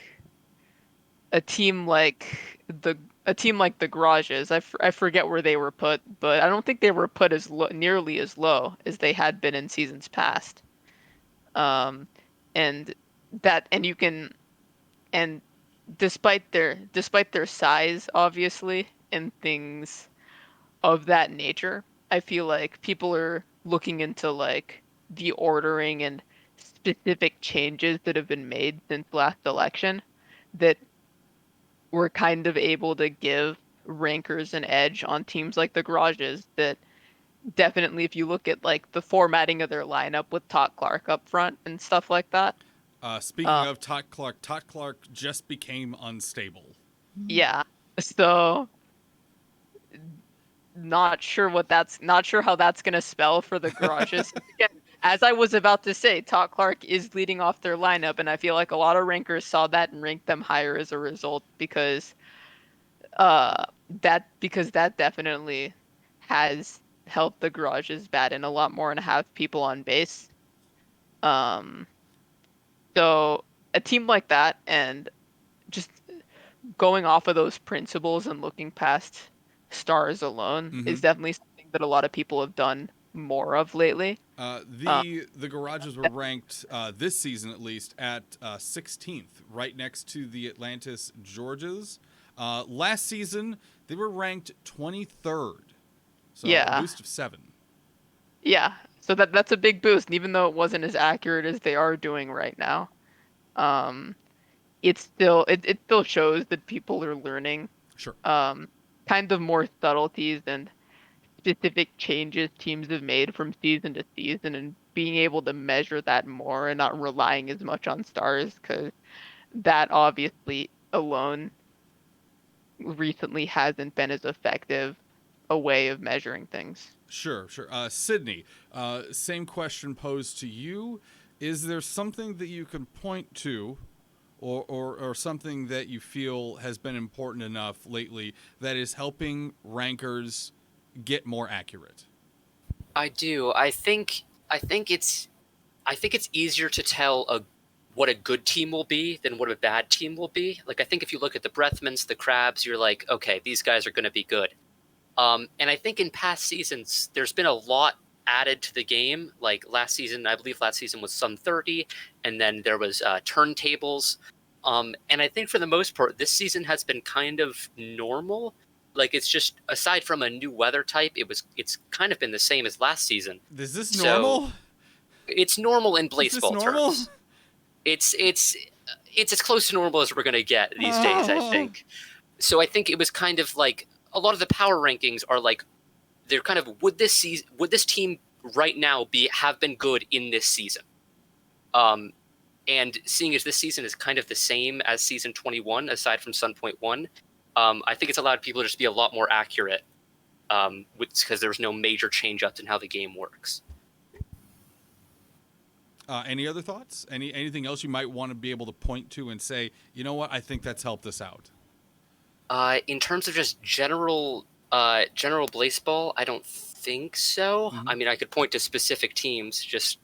a team like a team like the Garages. I forget where they were put, but I don't think they were put nearly as low as they had been in seasons past. Um, and and you can, and despite their size, obviously, and things of that nature, I feel like people are looking into like the ordering and specific changes that have been made since last election that were kind of able to give rankers an edge on teams like the Garages that definitely, if you look at like the formatting of their lineup with Todd Clark up front and stuff like that. Speaking of Todd Clark just became unstable. Yeah. So not sure how that's gonna spell for the Garages. Again, as I was about to say, Todd Clark is leading off their lineup, and I feel like a lot of rankers saw that and ranked them higher as a result uh because that definitely has helped the Garages bat in a lot more and have people on base. Um so a team like that and just going off of those principles and looking past stars alone Mm-hmm. is definitely something that a lot of people have done more of lately. The Garages were ranked this season at least at 16th, right next to the Atlantis Georges. Last season they were ranked 23rd, so a Yeah, boost of 7. yeah. So that's a big boost, and even though it wasn't as accurate as they are doing right now, um, it still shows that people are learning Sure. um, kind of more subtleties and specific changes teams have made from season to season, and being able to measure that more and not relying as much on stars, because that obviously alone recently hasn't been as effective a way of measuring things. Sure. Sydney, same question posed to you. Is there something that you can point to, or something that you feel has been important enough lately that is helping rankers get more accurate? I do. I think it's easier to tell what a good team will be than what a bad team will be. Like, I think if you look at the Breathmans, the Crabs, you're like, okay, these guys are going to be good. And I think in past seasons, there's been a lot added to the game. Like last season, I believe last season was Sun 30, and then there was turntables. And I think for the most part, this season has been kind of normal. Like, it's just, aside from a new weather type, it's kind of been the same as last season. Is this So, normal? It's normal in Is this Blaseball normal? terms. It's as close to normal as we're gonna get these days, I think. So I think it was kind of like a lot of the power rankings are like, they're kind of, would this team right now have been good in this season? And seeing as this season is kind of the same as season 21, aside from Sun Point 1, I think it's allowed people to just be a lot more accurate, because there's no major change-ups in how the game works. Any other thoughts? Anything else you might want to be able to point to and say, you know what, I think that's helped us out? In terms of just general Blaseball, I don't think so. Mhm. I mean, I could point to specific teams. Just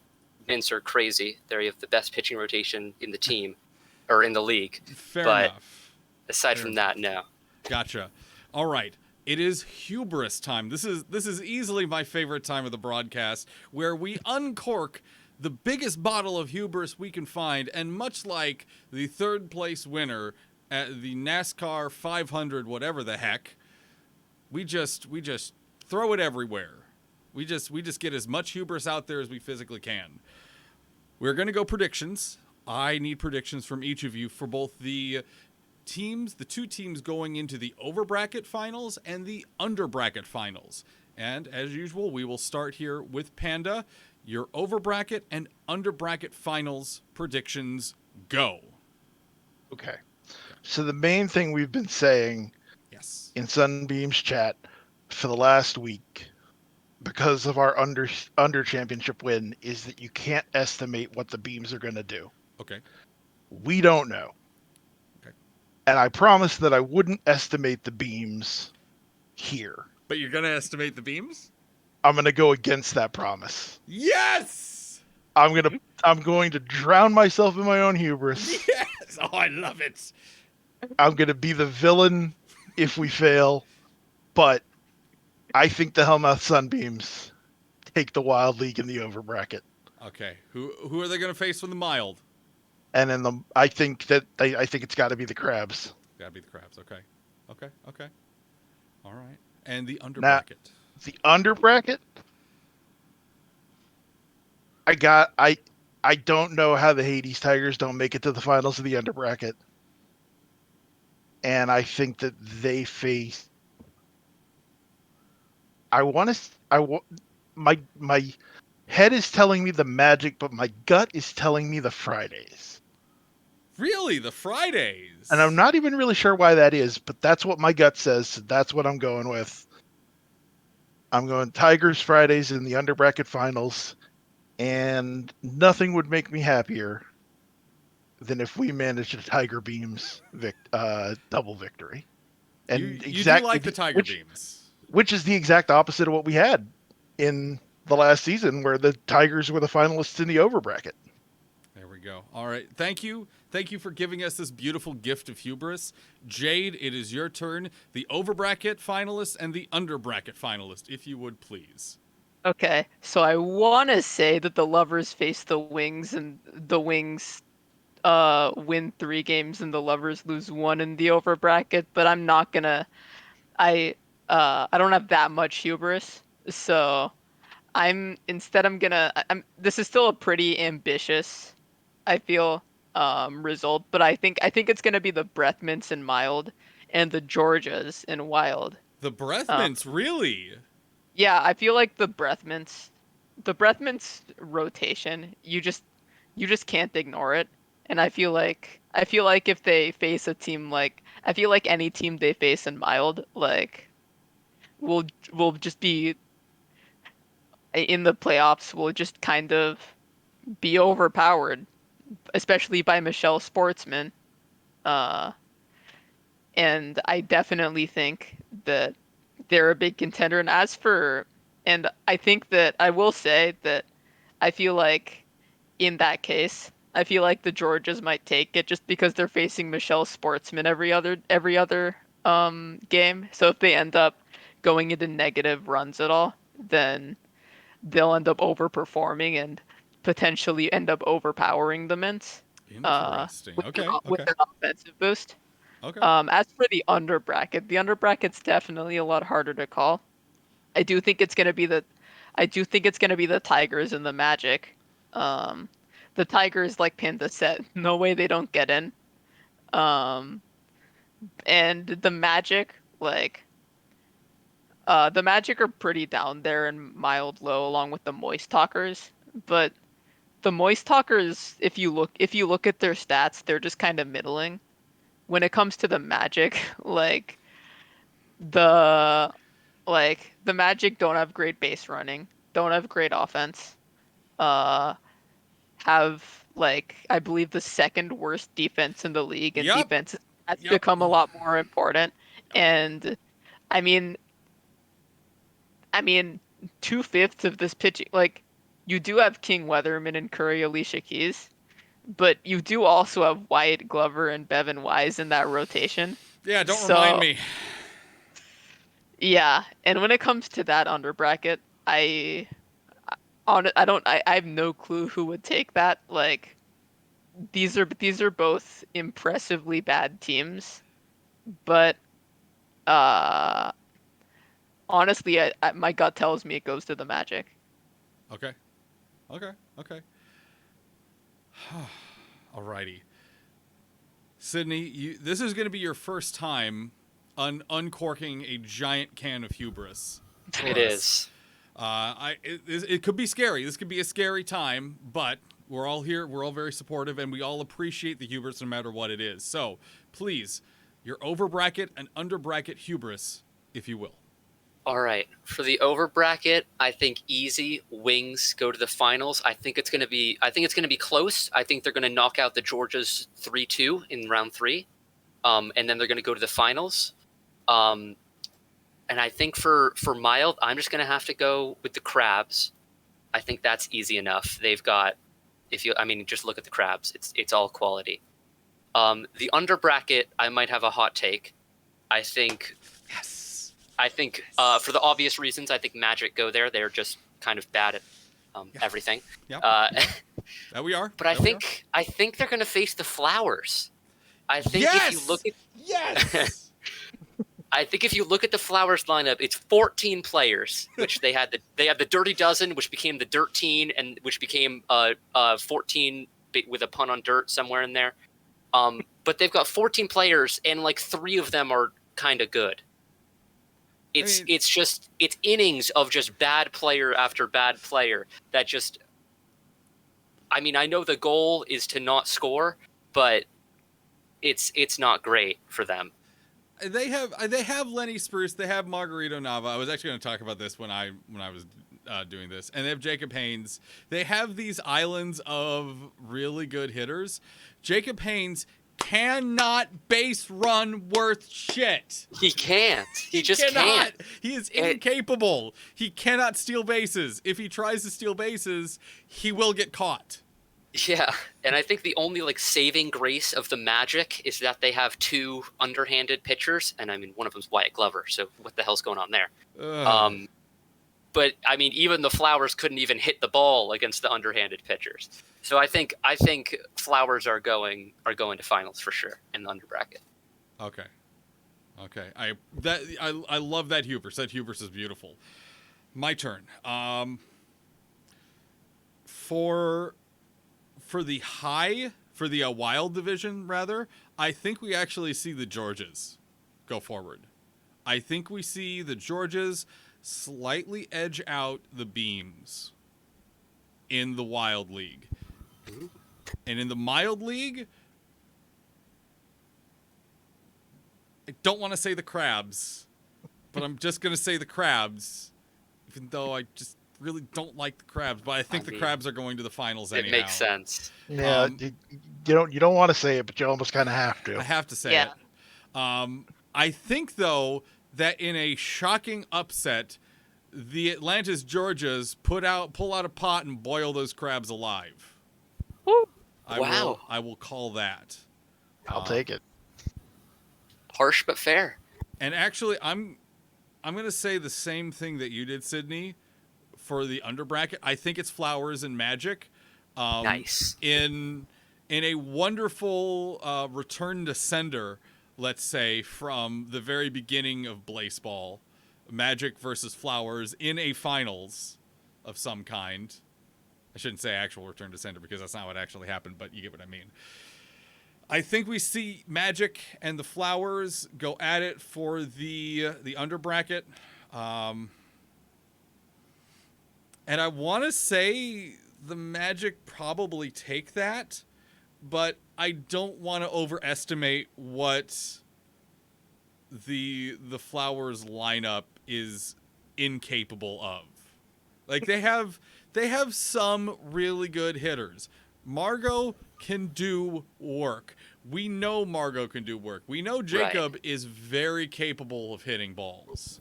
Mints are crazy. They have the best pitching rotation in the team, or in the league. Fair But enough. aside Fair from enough. that, no. Gotcha. All right. It is hubris time. This is easily my favorite time of the broadcast, where we uncork the biggest bottle of hubris we can find, and much like the third place winner at the NASCAR 500, whatever the heck, we just throw it everywhere. We just get as much hubris out there as we physically can. We're going to go predictions. I need predictions from each of you for both the two teams going into the over bracket finals and the under bracket finals. And as usual, we will start here with Panda. Your over bracket and under bracket finals predictions, go. Okay. So the main thing we've been saying Yes. in Sunbeam's chat for the last week, because of our under championship win, is that you can't estimate what the beams are going to do. Okay. We don't know. Okay. And I promised that I wouldn't estimate the beams here. But you're going to estimate the beams? I'm going to go against that promise. Yes! I'm going to drown myself in my own hubris. Yes! Oh, I love it. I'm going to be the villain if we fail, but I think the Hellmouth Sunbeams take the Wild League in the over bracket. Okay. Who are they going to face from the mild? And then I think it's got to be the Crabs. Got to be the Crabs. Okay. All right. And the under Now, bracket. the under bracket, I don't know how the Hades Tigers don't make it to the finals of the under bracket. And I think that they face. My head is telling me the Magic, but my gut is telling me the Fridays. Really? The Fridays? And I'm not even really sure why that is, but that's what my gut says, so that's what I'm going with. I'm going Tigers Fridays in the under bracket finals, and nothing would make me happier than if we managed a Tiger Beams double victory. And you do like the Tiger Beams. Which is the exact opposite of what we had in the last season, where the Tigers were the finalists in the over bracket. There we go. All right. Thank you for giving us this beautiful gift of hubris. Jade, it is your turn. The over bracket finalist and the under bracket finalist, if you would please. Okay, so I want to say that the Lovers face the Wings, and the Wings win 3 games and the Lovers lose 1 in the over bracket, but I'm not gonna. I don't have that much hubris, so I'm gonna. This is still a pretty ambitious, I feel, result, but I think it's gonna be the Breath Mints in mild and the Georgias in wild. The Breath Mints, really? Yeah, I feel like the Breath Mints rotation, you just can't ignore it. And I feel like if they face a team like, I feel like any team they face in mild, like will just be in the playoffs. Will just kind of be overpowered, especially by Michelle Sportsman. Uh, and I definitely think that they're a big contender. And I think that I will say that I feel like in that case, I feel like the Georges might take it just because they're facing Michelle Sportsman every other game. So if they end up going into negative runs at all, then they'll end up overperforming and potentially end up overpowering the Mints Interesting. Okay. with Okay. an offensive boost. Okay. As for the under bracket's definitely a lot harder to call. I do think it's gonna be the I do think it's gonna be the Tigers and the Magic. Um, the Tigers, like Panda said, no way they don't get in. Um, and the Magic are pretty down there and mild low along with the Moist Talkers. But the Moist Talkers, if you look at their stats, they're just kind of middling. When it comes to the Magic, the the Magic don't have great base running, don't have great offense. Uh, have I believe the second worst defense in the league, and Yep. defense has Yep. become a lot more important. And I mean, I mean, 2/5 of this pitching, you do have King Weatherman and Curry Alicia Keys, but you do also have Wyatt Glover and Bevan Wise in that rotation. Yeah. Don't remind So me. yeah, and when it comes to that under bracket, I have no clue who would take that. These are both impressively bad teams, but uh honestly, my gut tells me it goes to the Magic. Okay. Okay. Okay. Alrighty. Sydney, this is going to be your first time uncorking a giant can of hubris. It is. It could be scary. This could be a scary time, but we're all here. We're all very supportive, and we all appreciate the hubris no matter what it is. So, please, your over bracket and under bracket hubris, if you will. All right. For the over bracket, I think easy Wings go to the finals. I think it's going to be close. I think they're going to knock out the Georgias 3-2 in round 3. And then they're going to go to the finals. And I think for mild, I'm just going to have to go with the Crabs. I think that's easy enough. They've got just look at the Crabs. It's all quality. The under bracket, I might have a hot take. I think for the obvious reasons, I think Magic go there. They're just kind of bad at everything. Yeah. That we are. But I think they're going to face the Flowers. I think yes! if you look at yes. I think if you look at the Flowers lineup, it's 14 players, which they had the Dirty Dozen, which became the Dirt Teen, and which became 14 with a pun on dirt somewhere in there. But they've got 14 players, and 3 of them are kind of good. It's innings of just bad player after bad player that just. I mean, I know the goal is to not score, but it's not great for them. They have Lenny Spruce. They have Margarito Nava. I was actually going to talk about this when I was doing this, and they have Jacob Haynes. They have these islands of really good hitters. Jacob Haynes cannot base run worth shit. He can't. He just cannot. can't. He is incapable. He cannot steal bases. If he tries to steal bases, he will get caught. Yeah, and I think the only saving grace of the Magic is that they have 2 underhanded pitchers, and I mean one of them's Wyatt Glover. So what the hell's going on there? But I mean even the Flowers couldn't even hit the ball against the underhanded pitchers. So I think Flowers are going to finals for sure in the under bracket. Okay. I love that hubris. That hubris is beautiful. My turn. For the Wild division, rather, I think we actually see the Georges go forward. I think we see the Georges slightly edge out the Beams in the Wild League. And in the Mild League, I don't want to say the Crabs, but I'm just gonna say the crabs, even though I just really don't like the crabs. But I think the mean, crabs are going to the finals It anyhow. makes sense. Yeah, you don't want to say it, but you almost kind of have to. I have to say Yeah. it. I think though that in a shocking upset, the Atlantis Georgias pull out a pot and boil those crabs alive. Woo. Wow. I will call that. I'll take it. Harsh but fair. And actually, I'm going to say the same thing that you did, Sydney, for the under bracket. I think it's Flowers and Magic. Nice. In a wonderful return to sender, let's say, from the very beginning of Blaseball, Magic versus Flowers in a finals of some kind. I shouldn't say actual return to sender because that's not what actually happened, but you get what I mean. I think we see Magic and the Flowers go at it for the under bracket. And I want to say the Magic probably take that, but I don't want to overestimate what the Flowers lineup is incapable of. Like they have some really good hitters. Margot can do work. We know Margot can do work. We know Jacob is very capable of hitting balls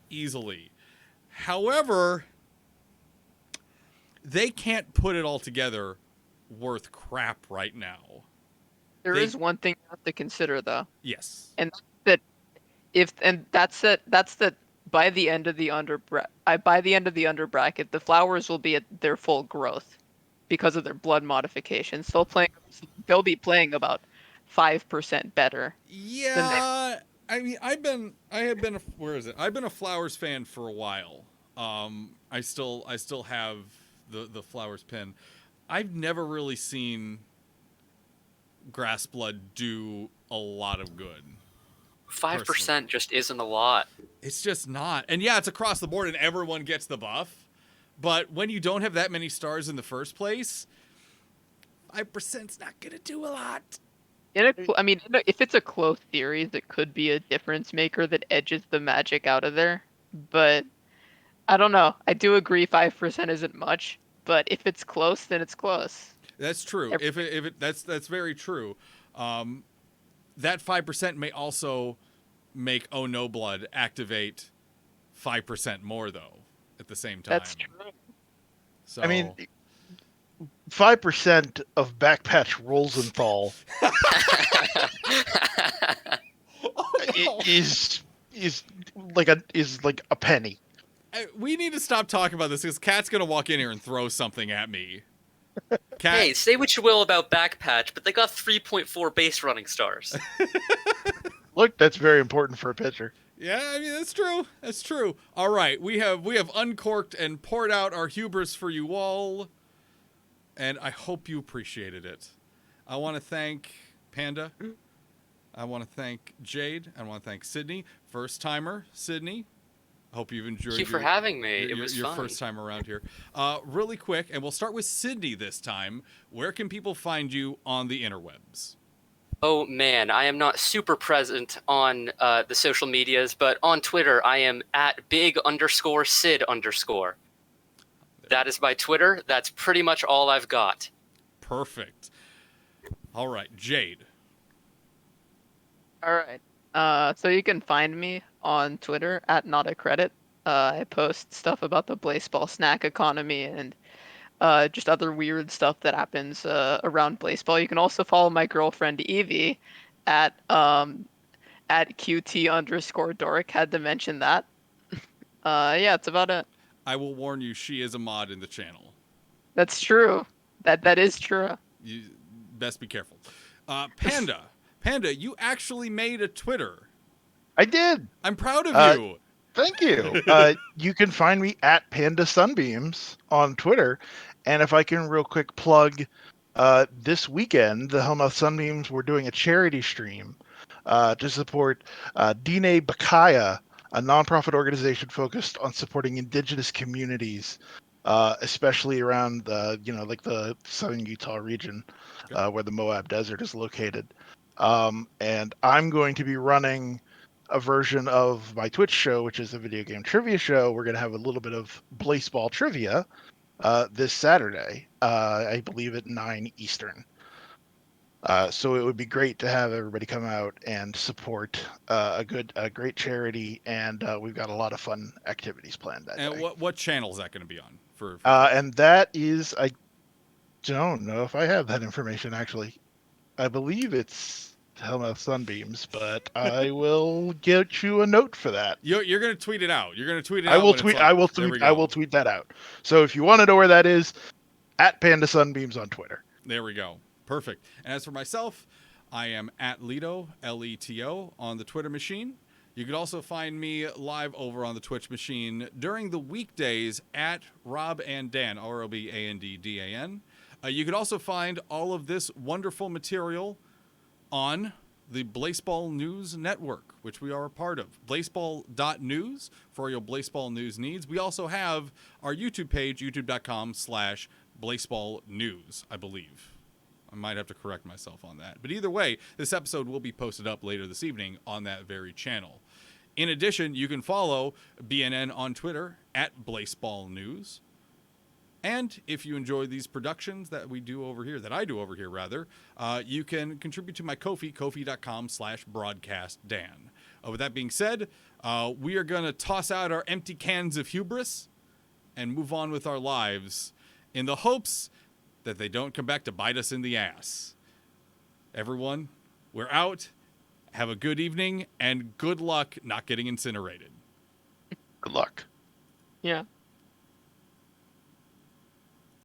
easily. However, they can't put it all together worth crap right now. There is one thing you have to consider though. Yes. And that's that by the end of the under bracket, the Flowers will be at their full growth because of their blood modifications. They'll be playing about 5% better. Yeah, I mean, I've been a Flowers fan for a while. I still have the Flowers pin. I've never really seen Grassblood do a lot of good. 5% just isn't a lot. It's just not. And yeah, it's across the board and everyone gets the buff. But when you don't have that many stars in the first place, 5%'s not going to do a lot. If it's a close series, it could be a difference maker that edges the Magic out of there. But I don't know. I do agree 5% isn't much, but if it's close, then it's close. That's true. That's very true. That 5% may also make Oh No Blood activate 5% more though at the same time. That's true. So I mean, 5% of Backpatch Rosenthal is like a penny. we need to stop talking about this because Kat's gonna walk in here and throw something at me. Kat, Hey, say what you will about Backpatch, but they got 3.4 base running stars. Look, that's very important for a pitcher. yeah, I mean that's true. That's true. All right, we have uncorked and poured out our hubris for you all, and I hope you appreciated it. I want to thank Panda. I want to thank Jade. I want to thank Sydney, first timer Sydney. I hope you've enjoyed. Thank you for having me. It was your fun. first time around here. Really quick, and we'll start with Sydney this time. Where can people find you on the interwebs? Oh man, I am not super present on the social medias, but on Twitter I am at big_Sid_. That is my Twitter. That's pretty much all I've got. Perfect. All right, Jade. All right. So you can find me on Twitter at Not a Credit. I post stuff about the Blaseball snack economy and just other weird stuff that happens around Blaseball. You can also follow my girlfriend Evie at QT_Doric. Had to mention that. Yeah, it's about it. I will warn you, she is a mod in the channel. That's true. That is true. You best be careful. Panda. Panda, you actually made a Twitter. I did. I'm proud of you. Thank you. You can find me at Panda Sunbeams on Twitter. And if I can real quick plug, this weekend, the Hellmouth Sunbeams, we're doing a charity stream to support Dine Bakaya, a nonprofit organization focused on supporting indigenous communities, especially around the southern Utah region, where the Moab Desert is located. And I'm going to be running a version of my Twitch show, which is a video game trivia show. We're going to have a little bit of Blaseball trivia this Saturday, I believe at 9 Eastern. So it would be great to have everybody come out and support a great charity, and we've got a lot of fun activities planned that And day. what channel is that going to be on? For And that is, I don't know if I have that information actually. I believe it's Hellmouth Sunbeams, but I will get you a note for that. you're going to tweet it out. You're going to tweet it I out. will when tweet. It's I live. will There we tweet. go. I will tweet that out. So if you want to know where that is, at Panda Sunbeams on Twitter. There we go. Perfect. And as for myself, I am at Leto, Leto, on the Twitter machine. You can also find me live over on the Twitch machine during the weekdays at Rob and Dan, ROBANDDAN. You can also find all of this wonderful material on the Blaseball News Network, which we are a part of. Blaseball.news for your Blaseball news needs. We also have our YouTube page, youtube.com/Blaseball News, I believe. I might have to correct myself on that. But either way, this episode will be posted up later this evening on that very channel. In addition, you can follow BNN on Twitter at Blaseball News. And if you enjoy these productions that we do over here, that I do over here rather, you can contribute to my Ko-fi, kofi.com/broadcastdan. With that being said, we are going to toss out our empty cans of hubris and move on with our lives in the hopes that they don't come back to bite us in the ass. Everyone, we're out. Have a good evening and good luck not getting incinerated. Good luck. Yeah.